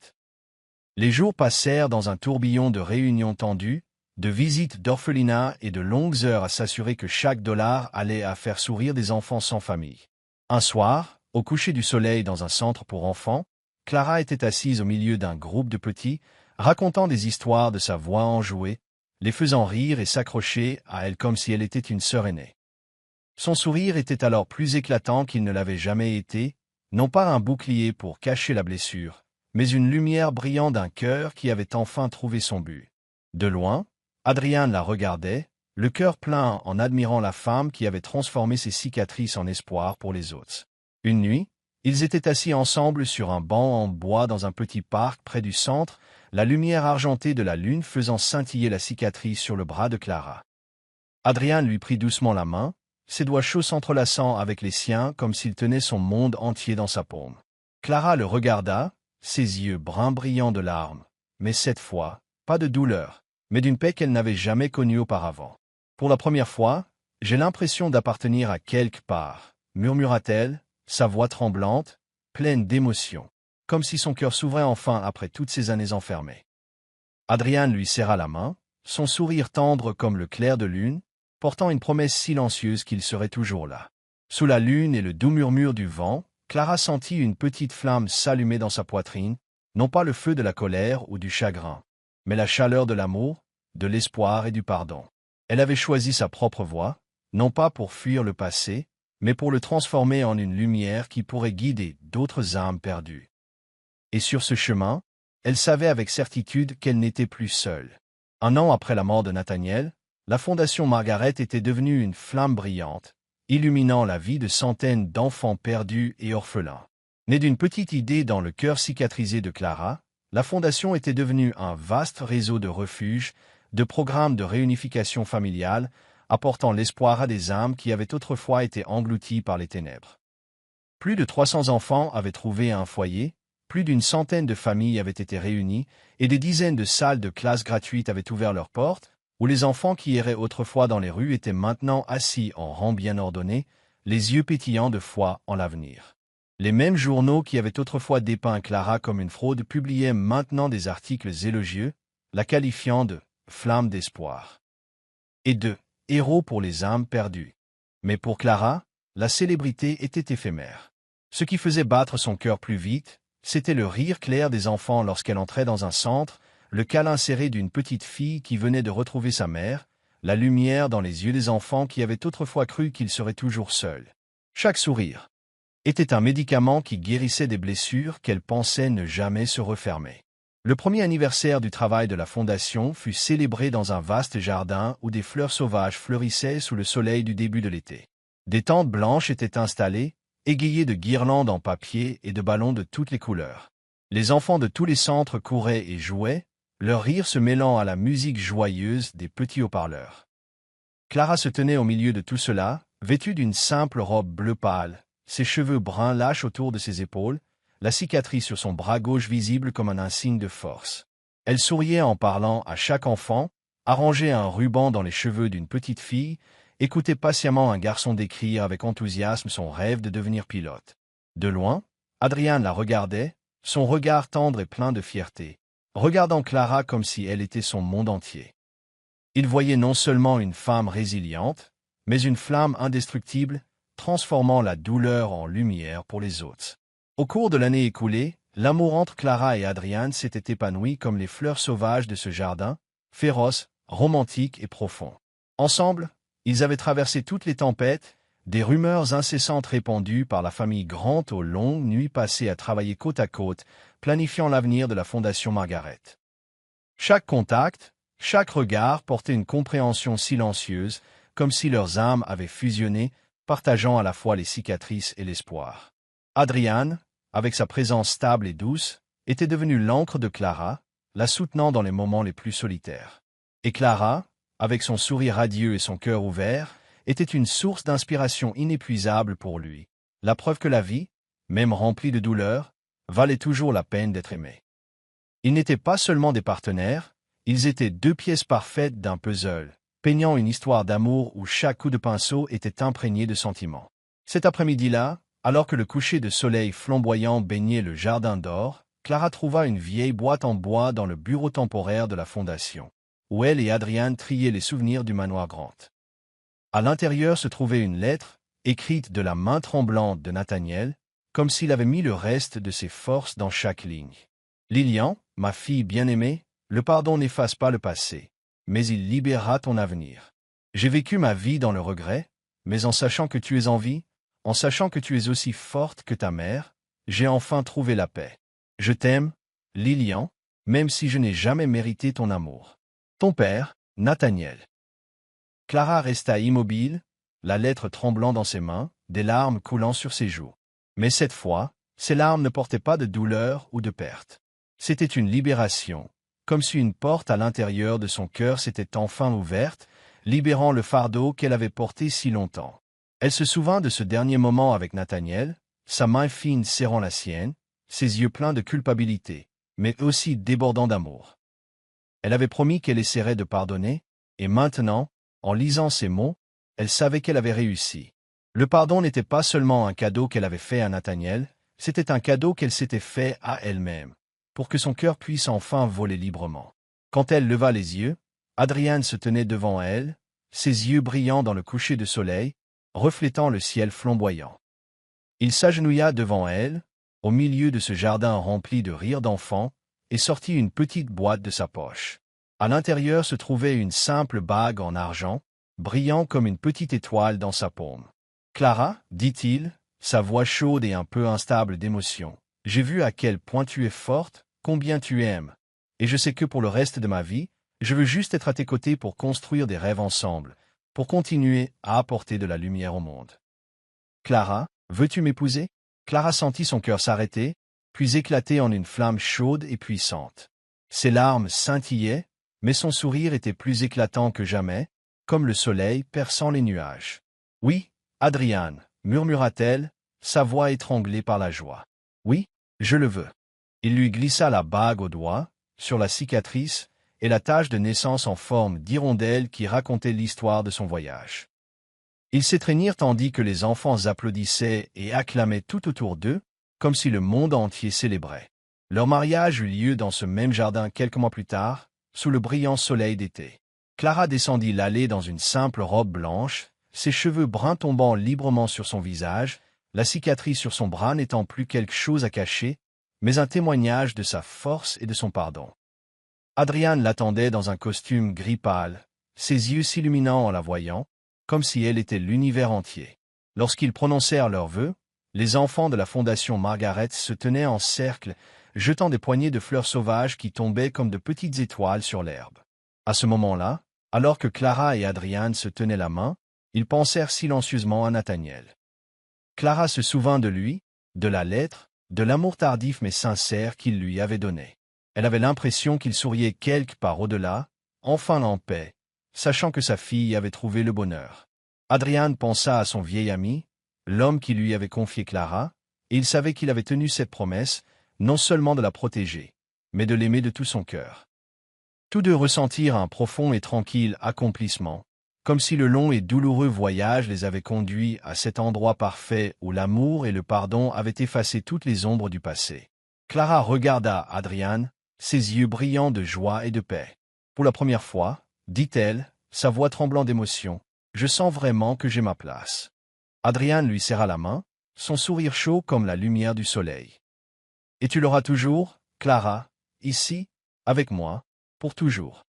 Les jours passèrent dans un tourbillon de réunions tendues, de visites d'orphelinats et de longues heures à s'assurer que chaque dollar allait à faire sourire des enfants sans famille. Un soir, au coucher du soleil dans un centre pour enfants, Clara était assise au milieu d'un groupe de petits, racontant des histoires de sa voix enjouée, les faisant rire et s'accrocher à elle comme si elle était une sœur aînée. Son sourire était alors plus éclatant qu'il ne l'avait jamais été, non pas un bouclier pour cacher la blessure, mais une lumière brillant d'un cœur qui avait enfin trouvé son but. De loin, Adrian la regardait, le cœur plein en admirant la femme qui avait transformé ses cicatrices en espoir pour les autres. Une nuit, ils étaient assis ensemble sur un banc en bois dans un petit parc près du centre, la lumière argentée de la lune faisant scintiller la cicatrice sur le bras de Clara. Adrian lui prit doucement la main, ses doigts chauds s'entrelaçant avec les siens comme s'il tenait son monde entier dans sa paume. Clara le regarda, ses yeux bruns brillants de larmes, mais cette fois, pas de douleur, mais d'une paix qu'elle n'avait jamais connue auparavant. Pour la première fois, j'ai l'impression d'appartenir à quelque part, murmura-t-elle, sa voix tremblante, pleine d'émotion, comme si son cœur s'ouvrait enfin après toutes ces années enfermées. Adrian lui serra la main, son sourire tendre comme le clair de lune, portant une promesse silencieuse qu'il serait toujours là. Sous la lune et le doux murmure du vent, Clara sentit une petite flamme s'allumer dans sa poitrine, non pas le feu de la colère ou du chagrin, mais la chaleur de l'amour, de l'espoir et du pardon. Elle avait choisi sa propre voie, non pas pour fuir le passé, mais pour le transformer en une lumière qui pourrait guider d'autres âmes perdues. Et sur ce chemin, elle savait avec certitude qu'elle n'était plus seule. Un an après la mort de Nathaniel, la Fondation Margaret était devenue une flamme brillante, illuminant la vie de centaines d'enfants perdus et orphelins. Née d'une petite idée dans le cœur cicatrisé de Clara, la Fondation était devenue un vaste réseau de refuges, de programmes de réunification familiale, apportant l'espoir à des âmes qui avaient autrefois été englouties par les ténèbres. Plus de 300 enfants avaient trouvé un foyer, plus d'une centaine de familles avaient été réunies, et des dizaines de salles de classe gratuites avaient ouvert leurs portes, où les enfants qui erraient autrefois dans les rues étaient maintenant assis en rang bien ordonnés, les yeux pétillants de foi en l'avenir. Les mêmes journaux qui avaient autrefois dépeint Clara comme une fraude publiaient maintenant des articles élogieux, la qualifiant de « flamme d'espoir » et de « héros pour les âmes perdues ». Mais pour Clara, la célébrité était éphémère. Ce qui faisait battre son cœur plus vite, c'était le rire clair des enfants lorsqu'elle entrait dans un centre, le câlin serré d'une petite fille qui venait de retrouver sa mère, la lumière dans les yeux des enfants qui avaient autrefois cru qu'ils seraient toujours seuls. Chaque sourire était un médicament qui guérissait des blessures qu'elle pensait ne jamais se refermer. Le premier anniversaire du travail de la Fondation fut célébré dans un vaste jardin où des fleurs sauvages fleurissaient sous le soleil du début de l'été. Des tentes blanches étaient installées, égayées de guirlandes en papier et de ballons de toutes les couleurs. Les enfants de tous les centres couraient et jouaient, leur rire se mêlant à la musique joyeuse des petits haut-parleurs. Clara se tenait au milieu de tout cela, vêtue d'une simple robe bleu pâle, ses cheveux bruns lâches autour de ses épaules, la cicatrice sur son bras gauche visible comme un insigne de force. Elle souriait en parlant à chaque enfant, arrangeait un ruban dans les cheveux d'une petite fille, écoutait patiemment un garçon décrire avec enthousiasme son rêve de devenir pilote. De loin, Adrian la regardait, son regard tendre et plein de fierté, regardant Clara comme si elle était son monde entier. Il voyait non seulement une femme résiliente, mais une flamme indestructible, transformant la douleur en lumière pour les autres. Au cours de l'année écoulée, l'amour entre Clara et Adrian s'était épanoui comme les fleurs sauvages de ce jardin, féroce, romantique et profond. Ensemble, ils avaient traversé toutes les tempêtes, des rumeurs incessantes répandues par la famille Grant aux longues nuits passées à travailler côte à côte, planifiant l'avenir de la Fondation Margaret. Chaque contact, chaque regard portait une compréhension silencieuse, comme si leurs âmes avaient fusionné, partageant à la fois les cicatrices et l'espoir. Adrian, avec sa présence stable et douce, était devenu l'encre de Clara, la soutenant dans les moments les plus solitaires. Et Clara, avec son sourire radieux et son cœur ouvert, était une source d'inspiration inépuisable pour lui, la preuve que la vie, même remplie de douleur, valait toujours la peine d'être aimée. Ils n'étaient pas seulement des partenaires, ils étaient deux pièces parfaites d'un puzzle, peignant une histoire d'amour où chaque coup de pinceau était imprégné de sentiments. Cet après-midi-là, alors que le coucher de soleil flamboyant baignait le jardin d'or, Clara trouva une vieille boîte en bois dans le bureau temporaire de la Fondation, où elle et Adrian triaient les souvenirs du manoir Grant. À l'intérieur se trouvait une lettre, écrite de la main tremblante de Nathaniel, comme s'il avait mis le reste de ses forces dans chaque ligne. « Lilian, ma fille bien-aimée, le pardon n'efface pas le passé, mais il libérera ton avenir. J'ai vécu ma vie dans le regret, mais en sachant que tu es en vie, en sachant que tu es aussi forte que ta mère, j'ai enfin trouvé la paix. Je t'aime, Lilian, même si je n'ai jamais mérité ton amour. Ton père, Nathaniel. Clara resta immobile, la lettre tremblant dans ses mains, des larmes coulant sur ses joues. Mais cette fois, ces larmes ne portaient pas de douleur ou de perte. C'était une libération, comme si une porte à l'intérieur de son cœur s'était enfin ouverte, libérant le fardeau qu'elle avait porté si longtemps. Elle se souvint de ce dernier moment avec Nathaniel, sa main fine serrant la sienne, ses yeux pleins de culpabilité, mais aussi débordants d'amour. Elle avait promis qu'elle essaierait de pardonner, et maintenant, en lisant ces mots, elle savait qu'elle avait réussi. Le pardon n'était pas seulement un cadeau qu'elle avait fait à Nathaniel, c'était un cadeau qu'elle s'était fait à elle-même, pour que son cœur puisse enfin voler librement. Quand elle leva les yeux, Adrian se tenait devant elle, ses yeux brillants dans le coucher de soleil, reflétant le ciel flamboyant. Il s'agenouilla devant elle, au milieu de ce jardin rempli de rires d'enfants, et sortit une petite boîte de sa poche. À l'intérieur se trouvait une simple bague en argent, brillant comme une petite étoile dans sa paume. « Clara, dit-il, sa voix chaude et un peu instable d'émotion, j'ai vu à quel point tu es forte, combien tu aimes, et je sais que pour le reste de ma vie, je veux juste être à tes côtés pour construire des rêves ensemble, pour continuer à apporter de la lumière au monde. Clara, veux-tu m'épouser ?» Clara sentit son cœur s'arrêter, puis éclater en une flamme chaude et puissante. Ses larmes scintillaient, mais son sourire était plus éclatant que jamais, comme le soleil perçant les nuages. « Oui, Adrian, murmura-t-elle, sa voix étranglée par la joie. « Oui, je le veux. » Il lui glissa la bague au doigt, sur la cicatrice, et la tache de naissance en forme d'hirondelle qui racontait l'histoire de son voyage. Ils s'étreignirent tandis que les enfants applaudissaient et acclamaient tout autour d'eux, comme si le monde entier célébrait. Leur mariage eut lieu dans ce même jardin quelques mois plus tard, sous le brillant soleil d'été. Clara descendit l'allée dans une simple robe blanche, ses cheveux bruns tombant librement sur son visage, la cicatrice sur son bras n'étant plus quelque chose à cacher, mais un témoignage de sa force et de son pardon. Adrian l'attendait dans un costume gris pâle, ses yeux s'illuminant en la voyant, comme si elle était l'univers entier. Lorsqu'ils prononcèrent leurs vœux, les enfants de la fondation Margaret se tenaient en cercle, jetant des poignées de fleurs sauvages qui tombaient comme de petites étoiles sur l'herbe. À ce moment-là, alors que Clara et Adrian se tenaient la main, ils pensèrent silencieusement à Nathaniel. Clara se souvint de lui, de la lettre, de l'amour tardif mais sincère qu'il lui avait donné. Elle avait l'impression qu'il souriait quelque part au-delà, enfin en paix, sachant que sa fille avait trouvé le bonheur. Adrian pensa à son vieil ami, l'homme qui lui avait confié Clara, et il savait qu'il avait tenu cette promesse, non seulement de la protéger, mais de l'aimer de tout son cœur. Tous deux ressentirent un profond et tranquille accomplissement, comme si le long et douloureux voyage les avait conduits à cet endroit parfait où l'amour et le pardon avaient effacé toutes les ombres du passé. Clara regarda Adrian, ses yeux brillants de joie et de paix. « Pour la première fois, dit-elle, sa voix tremblant d'émotion, je sens vraiment que j'ai ma place. » Adrian lui serra la main, son sourire chaud comme la lumière du soleil. « Et tu l'auras toujours, Clara, ici, avec moi, pour toujours. »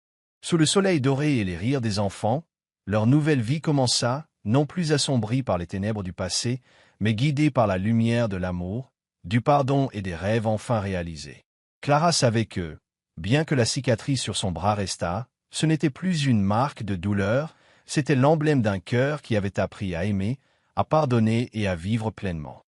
Sous le soleil doré et les rires des enfants, leur nouvelle vie commença, non plus assombrie par les ténèbres du passé, mais guidée par la lumière de l'amour, du pardon et des rêves enfin réalisés. Clara savait que, bien que la cicatrice sur son bras restât, ce n'était plus une marque de douleur, c'était l'emblème d'un cœur qui avait appris à aimer, à pardonner et à vivre pleinement.